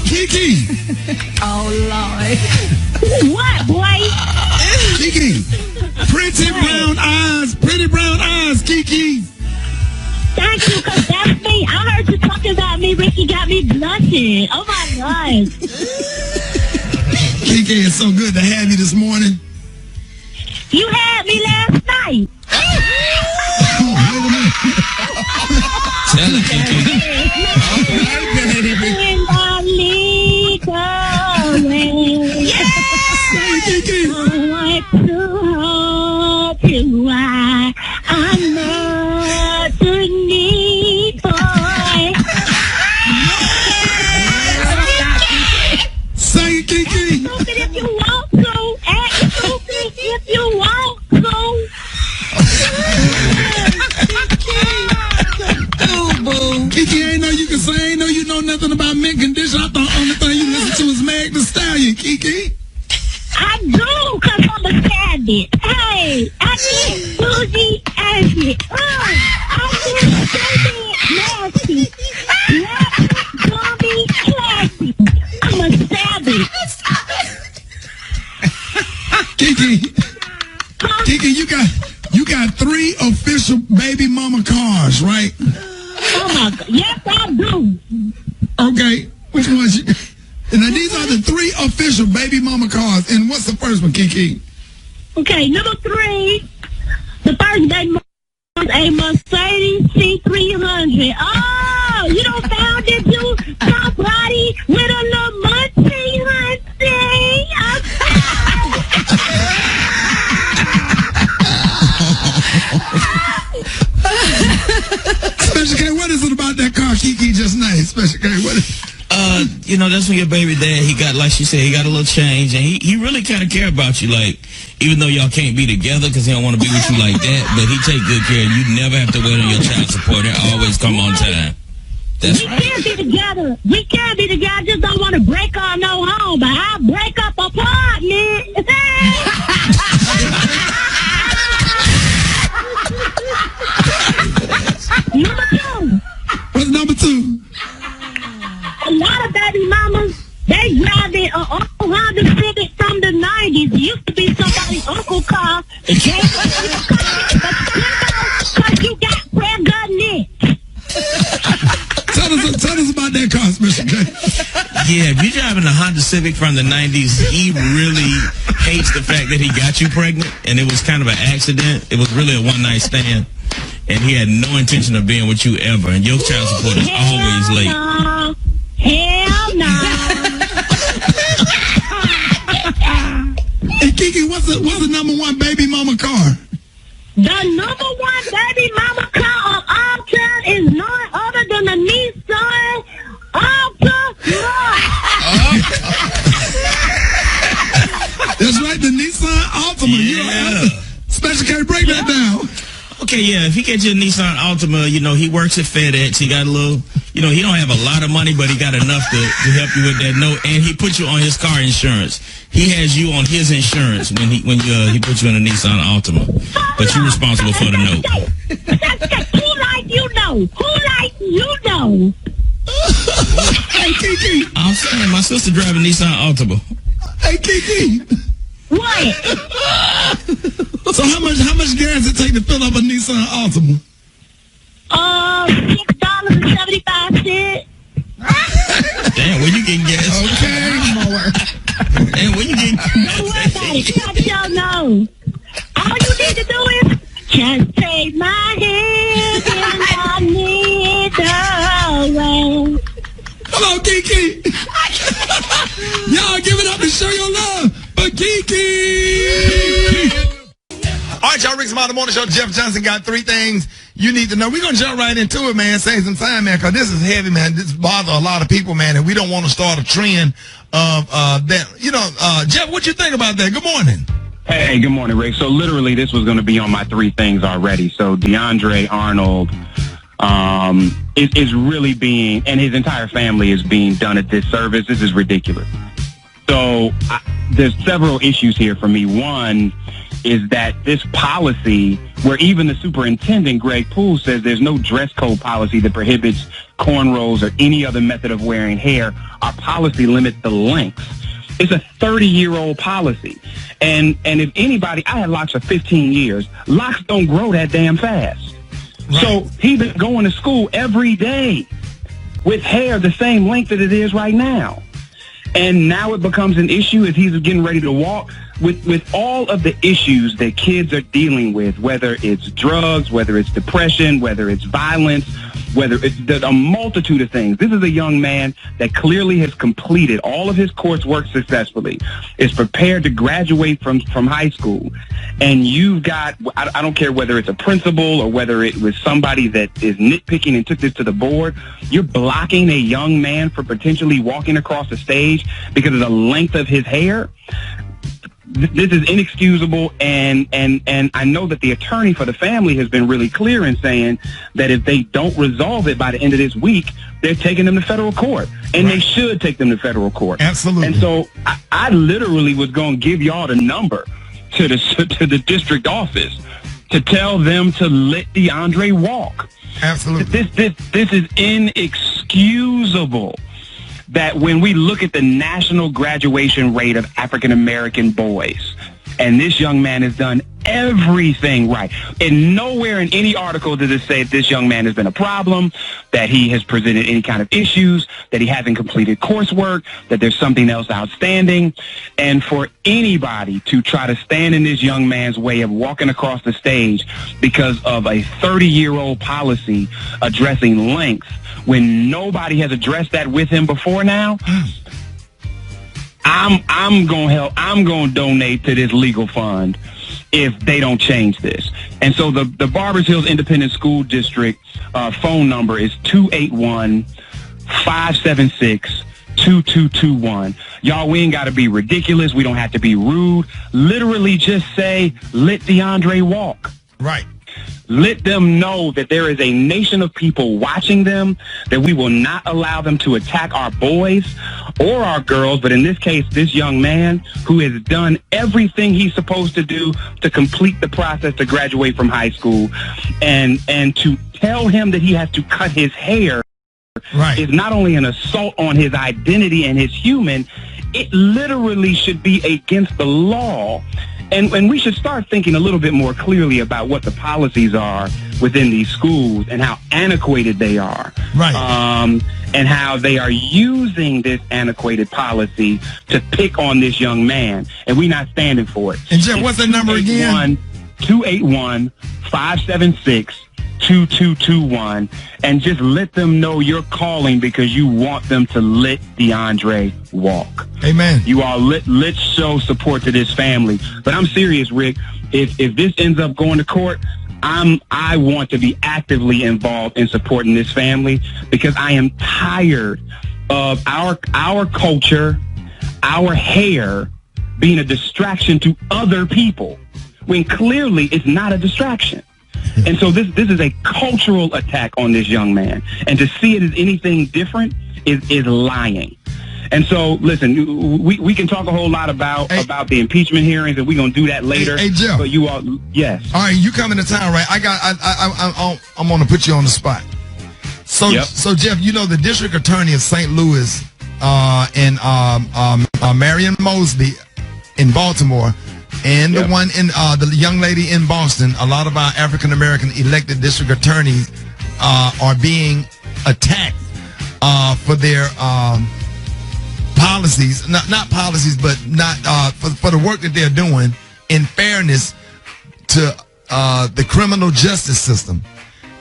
Kiki. Oh, Lord. What, boy? Kiki. Pretty brown eyes, Kiki. Thank you, because that's me. I heard you talking about me. Ricky got me blushing. Oh, my God. Kiki, it's so good to have you this morning. You had me last night. Tell it, Kiki. Yes! Kiki. I want to hold you. I'm not the need boy. Sing it, Kiki. Stupid if you want to. Act stupid if you want to. Kiki, I ain't know you can sing. I ain't know you know nothing about mint condition. I thought the only thing you listen Yes, I do. Okay, which ones? And now these are the 3 official baby mama cars. And what's the first one, Kiki? Okay, number 3, the first baby mama was a Mercedes C300. Oh, you don't found it, you somebody with a little munchie, hunty. Special K, what is it about that car Kiki just named? Special K, what is that's when your baby dad, he got, like she said, he got a little change, and he really kind of care about you, like, even though y'all can't be together because he don't want to be with you like that, but he take good care of you. You never have to wait on your child support. It always come on time. That's right. We can't be together. We can't be together. I just don't want to break up no home, but I'll break up apartment. Number 2. What's number 2? A lot of baby mamas, they driving an old Honda Civic from the 90s. It used to be somebody's uncle car. It can't be your car, because you got pregnant. Tell us about that car, Special K. Yeah, if you're driving a Honda Civic from the 90s, he really hates the fact that he got you pregnant, and it was kind of an accident. It was really a one-night stand, and he had no intention of being with you ever, and your child support is always late. No. Hell no. Hey, Kiki, what's the number 1 baby mama car? The number 1 baby mama car of all time is none other than the Nissan Altima. That's right, the Nissan Altima. Yeah. Special K, break that down. Okay, yeah, if he gets you a Nissan Altima, he works at FedEx. He got a little, he don't have a lot of money, but he got enough to help you with that note. And he put you on his car insurance. He has you on his insurance when he puts you in a Nissan Altima. But you're responsible for the note. Who like you know? Hey, Kiki. I'm saying, my sister drive a Nissan Altima. Hey, Kiki. What? So how much gas it take to fill up a Nissan Altima? $6.75. Damn, where you getting gas? Okay. Damn, where you getting gas? Y'all know. All you need to do is just take my hand and I need the way. Come on, Kiki. Y'all give it up and show your love for Kiki. All right, y'all, Rickey Smiley Morning Show. Jeff Johnson got 3 things you need to know. We're going to jump right into it, man. Save some time, man, because this is heavy, man. This bothers a lot of people, man, and we don't want to start a trend of that. Jeff, what you think about that? Good morning. Hey, good morning, Rick. So literally this was going to be on my 3 things already. So DeAndre Arnold is really being, and his entire family is being done a disservice. This is ridiculous. So there's several issues here for me. One is that this policy, where even the superintendent, Greg Poole, says there's no dress code policy that prohibits cornrows or any other method of wearing hair. Our policy limits the length. It's a 30-year-old policy. And if anybody, I had locks for 15 years. Locks don't grow that damn fast. Right. So he's been going to school every day with hair the same length that it is right now. And now it becomes an issue as he's getting ready to walk. With all of the issues that kids are dealing with, whether it's drugs, whether it's depression, whether it's violence, whether it's a multitude of things. This is a young man that clearly has completed all of his coursework successfully, is prepared to graduate from high school. And you've got, I don't care whether it's a principal or whether it was somebody that is nitpicking and took this to the board, you're blocking a young man from potentially walking across the stage because of the length of his hair. This is inexcusable, and I know that the attorney for the family has been really clear in saying that if they don't resolve it by the end of this week, they're taking them to federal court, and They should take them to federal court. Absolutely. And so I literally was going to give y'all the number to the district office to tell them to let DeAndre walk. Absolutely. This is inexcusable. That when we look at the national graduation rate of African-American boys, And this young man has done everything right. And nowhere in any article does it say that this young man has been a problem, that he has presented any kind of issues, that he hasn't completed coursework, that there's something else outstanding. And for anybody to try to stand in this young man's way of walking across the stage because of a 30-year-old policy addressing length when nobody has addressed that with him before now, I'm gonna donate to this legal fund if they don't change this. And so the Barbers Hills Independent School District phone number is 281-576-2221. Y'all, we ain't got to be ridiculous. We don't have to be rude. Literally just say, let DeAndre walk. Right. Let them know that there is a nation of people watching them, that we will not allow them to attack our boys or our girls, but in this case, this young man who has done everything he's supposed to do to complete the process to graduate from high school, and to tell him that he has to cut his hair is not only an assault on his identity and his human, it literally should be against the law. And we should start thinking a little bit more clearly about what the policies are within these schools and how antiquated they are. Right. And how they are using this antiquated policy to pick on this young man. And we're not standing for it. And Jeff, what's the number again? 281-576-2221. And just let them know you're calling because you want them to let DeAndre walk. Amen. You all let's show support to this family. But I'm serious, Rick. If this ends up going to court, I want to be actively involved in supporting this family because I am tired of our culture, our hair being a distraction to other people when clearly it's not a distraction. And so this is a cultural attack on this young man. And to see it as anything different is lying. And so, listen, we can talk a whole lot about the impeachment hearings, and we're gonna do that later. Hey, Jeff. But you all, yes. All right, you coming to town, right? I'm gonna put you on the spot. So, so Jeff, you know the district attorney of St. Louis and Marion Mosby in Baltimore, and the one in the young lady in Boston. A lot of our African American elected district attorneys are being attacked for their policies, not policies, but not for the work that they're doing in fairness to the criminal justice system.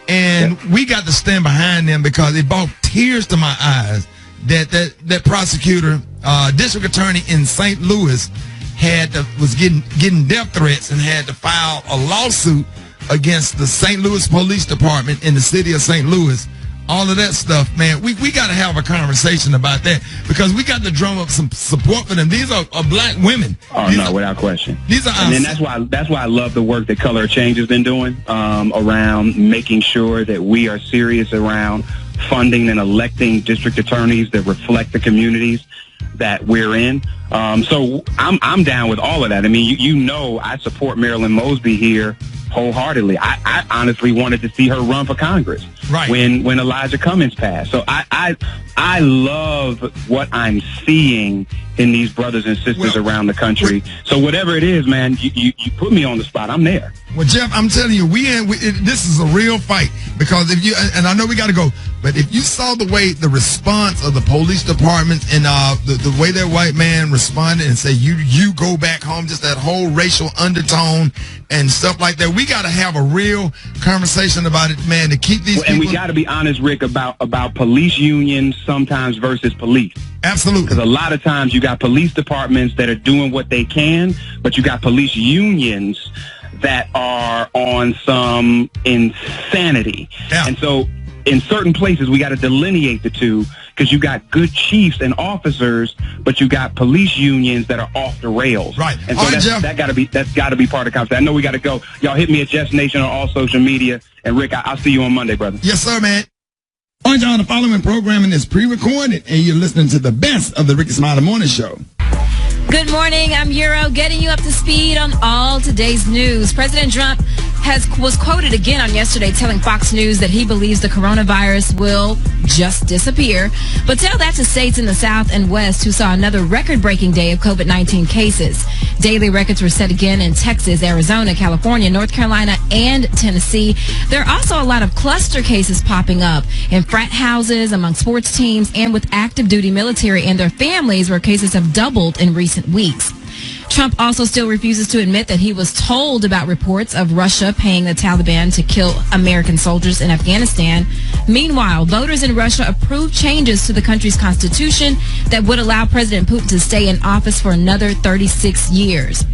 And we got to stand behind them because it brought tears to my eyes that prosecutor, district attorney in St. Louis was getting death threats and had to file a lawsuit against the St. Louis Police Department in the city of St. Louis. All of that stuff, man, we got to have a conversation about that because we got to drum up some support for them. These are black women. Oh, no, without question. These are, and then that's why I love the work that Color Change has been doing around making sure that we are serious around funding and electing district attorneys that reflect the communities that we're in. So I'm down with all of that. I mean, you know, I support Marilyn Mosby here wholeheartedly. I honestly wanted to see her run for Congress when Elijah Cummings passed. So I love what I'm seeing in these brothers and sisters around the country. So whatever it is, man, you put me on the spot. I'm there. Well, Jeff, I'm telling you, this is a real fight because if you, and I know we got to go, but if you saw the way the response of the police departments and the way that white man responded and say, you go back home, just that whole racial undertone and stuff like that, we got to have a real conversation about it, man, to keep these people. And we got to be honest, Rick, about police unions sometimes versus police. Absolutely. Because a lot of times you got police departments that are doing what they can, but you got police unions that are on some insanity. Yeah. And so in certain places we got to delineate the two because you got good chiefs and officers, but you got police unions that are off the rails. Right. And so that's got to be part of the conversation. I know we got to go. Y'all hit me at Jeff's Nation on all social media. And Rick, I'll see you on Monday, brother. Yes, sir, man. All right, y'all, the following programming is pre-recorded, and you're listening to the best of the Rickey Smiley Morning Show. Good morning. I'm Euro, getting you up to speed on all today's news. President Trump was quoted again on yesterday telling Fox News that he believes the coronavirus will just disappear. But tell that to states in the South and West who saw another record-breaking day of COVID-19 cases. Daily records were set again in Texas, Arizona, California, North Carolina, and Tennessee. There are also a lot of cluster cases popping up in frat houses, among sports teams, and with active duty military and their families, where cases have doubled in recent weeks. Trump also still refuses to admit that he was told about reports of Russia paying the Taliban to kill American soldiers in Afghanistan. Meanwhile, voters in Russia approved changes to the country's constitution that would allow President Putin to stay in office for another 36 years.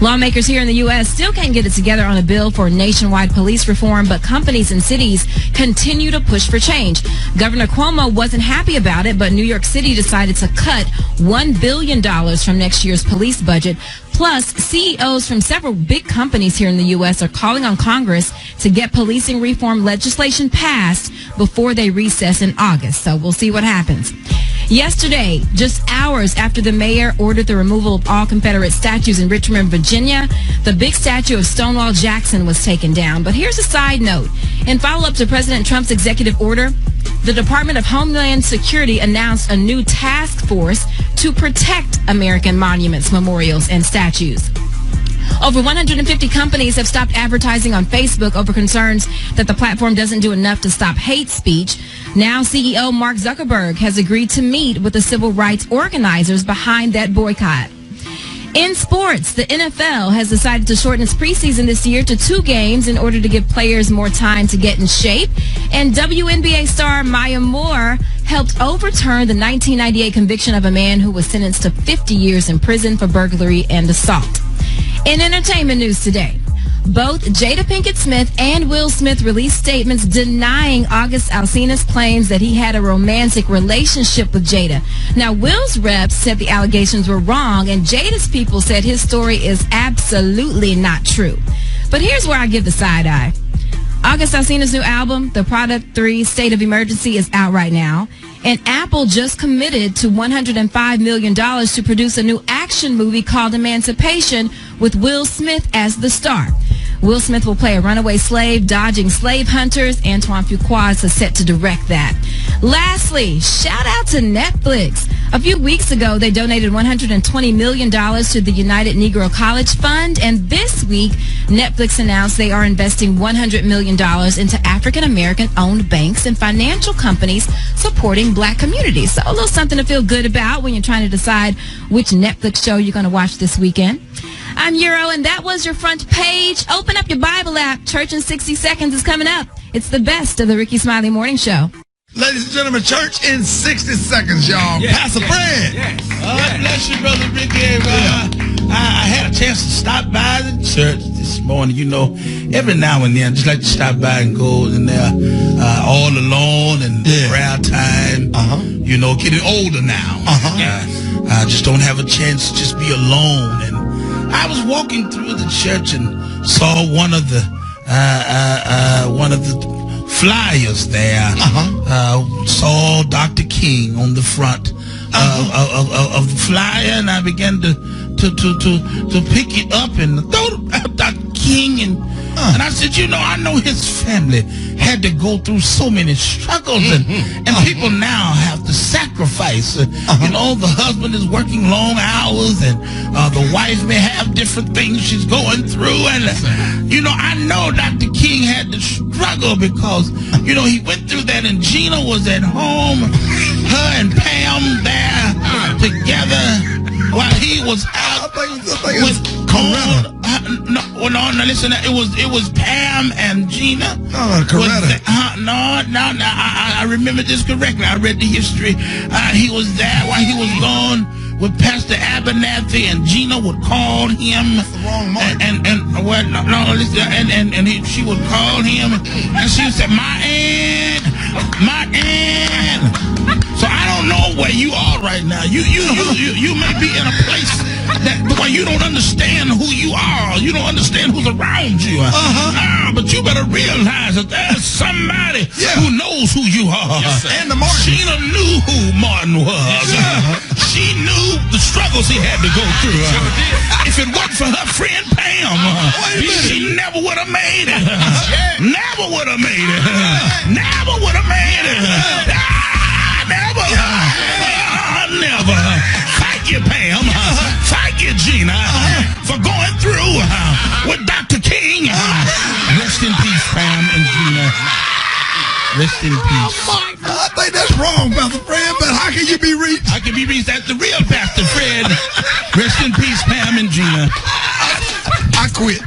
Lawmakers here in the U.S. still can't get it together on a bill for nationwide police reform, but companies and cities continue to push for change. Governor Cuomo wasn't happy about it, but New York City decided to cut $1 billion from next year's police budget. Plus, CEOs from several big companies here in the U.S. are calling on Congress to get policing reform legislation passed before they recess in August. So we'll see what happens. Yesterday, just hours after the mayor ordered the removal of all Confederate statues in Richmond, Virginia, the big statue of Stonewall Jackson was taken down. But here's a side note. In follow-up to President Trump's executive order, the Department of Homeland Security announced a new task force to protect American monuments, memorials, and statues. Over 150 companies have stopped advertising on Facebook over concerns that the platform doesn't do enough to stop hate speech. Now, CEO Mark Zuckerberg has agreed to meet with the civil rights organizers behind that boycott. In sports, the NFL has decided to shorten its preseason this year to 2 games in order to give players more time to get in shape. And WNBA star Maya Moore helped overturn the 1998 conviction of a man who was sentenced to 50 years in prison for burglary and assault. In entertainment news today, both Jada Pinkett Smith and Will Smith released statements denying August Alsina's claims that he had a romantic relationship with Jada. Now, Will's reps said the allegations were wrong, and Jada's people said his story is absolutely not true. But here's where I give the side eye. August Alsina's new album, The Product 3 State of Emergency, is out right now. And Apple just committed to $105 million to produce a new action movie called Emancipation with Will Smith as the star. Will Smith will play a runaway slave dodging slave hunters. Antoine Fuqua is set to direct that. Lastly, shout out to Netflix. A few weeks ago, they donated $120 million to the United Negro College Fund. And this week, Netflix announced they are investing $100 million into African-American-owned banks and financial companies supporting black communities. So a little something to feel good about when you're trying to decide which Netflix show you're going to watch this weekend. I'm Euro, and that was your front page. Open up your Bible app. Church in 60 Seconds is coming up. It's the best of the Rickey Smiley Morning Show. Ladies and gentlemen, church in 60 seconds, y'all. Yeah, Pastor Fred. God bless you, Brother Ricky. I had a chance to stop by the church this morning. You know, every now and then, I just like to stop by and go in there all alone and prayer time. You know, getting older now. I just don't have a chance to just be alone. And I was walking through the church and saw one of the flyers there. Saw Dr. King on the front of the flyer, and I began to pick it up and thought about Dr. King, and I said, you know, I know his family had to go through so many struggles, and people now have to sacrifice. You know, the husband is working long hours, and the wife may have different things she's going through, and you know, I know Dr. King had to struggle because, you know, he went through that, and Gina was at home, her and Pam there together while he was out with Coretta. No, listen, it was Pam and Gina. Coretta. I remember this correctly. I read the history. He was there while he was gone with Pastor Abernathy, and Gina would call him. That's the wrong mark. She would call him, and she would say, my aunt. So I don't know where you are right now. You may be in a place where you don't understand who you are. You don't understand who's around you. But you better realize that there's somebody who knows who you are. And the Martin. Gina knew who Martin was. she knew the struggles he had to go through. If it wasn't for her friend Pam, she never would have made it. Never would have made it. Never would have made it. Never. Never. Thank you, Pam. Thank you, Gina, for going through with Dr. King. Rest in peace, Pam and Gina. Rest in peace. Oh, I think that's wrong, Pastor Fred, but how can you be reached? I can be reached at the real Pastor Fred. Rest in peace, Pam and Gina. I quit.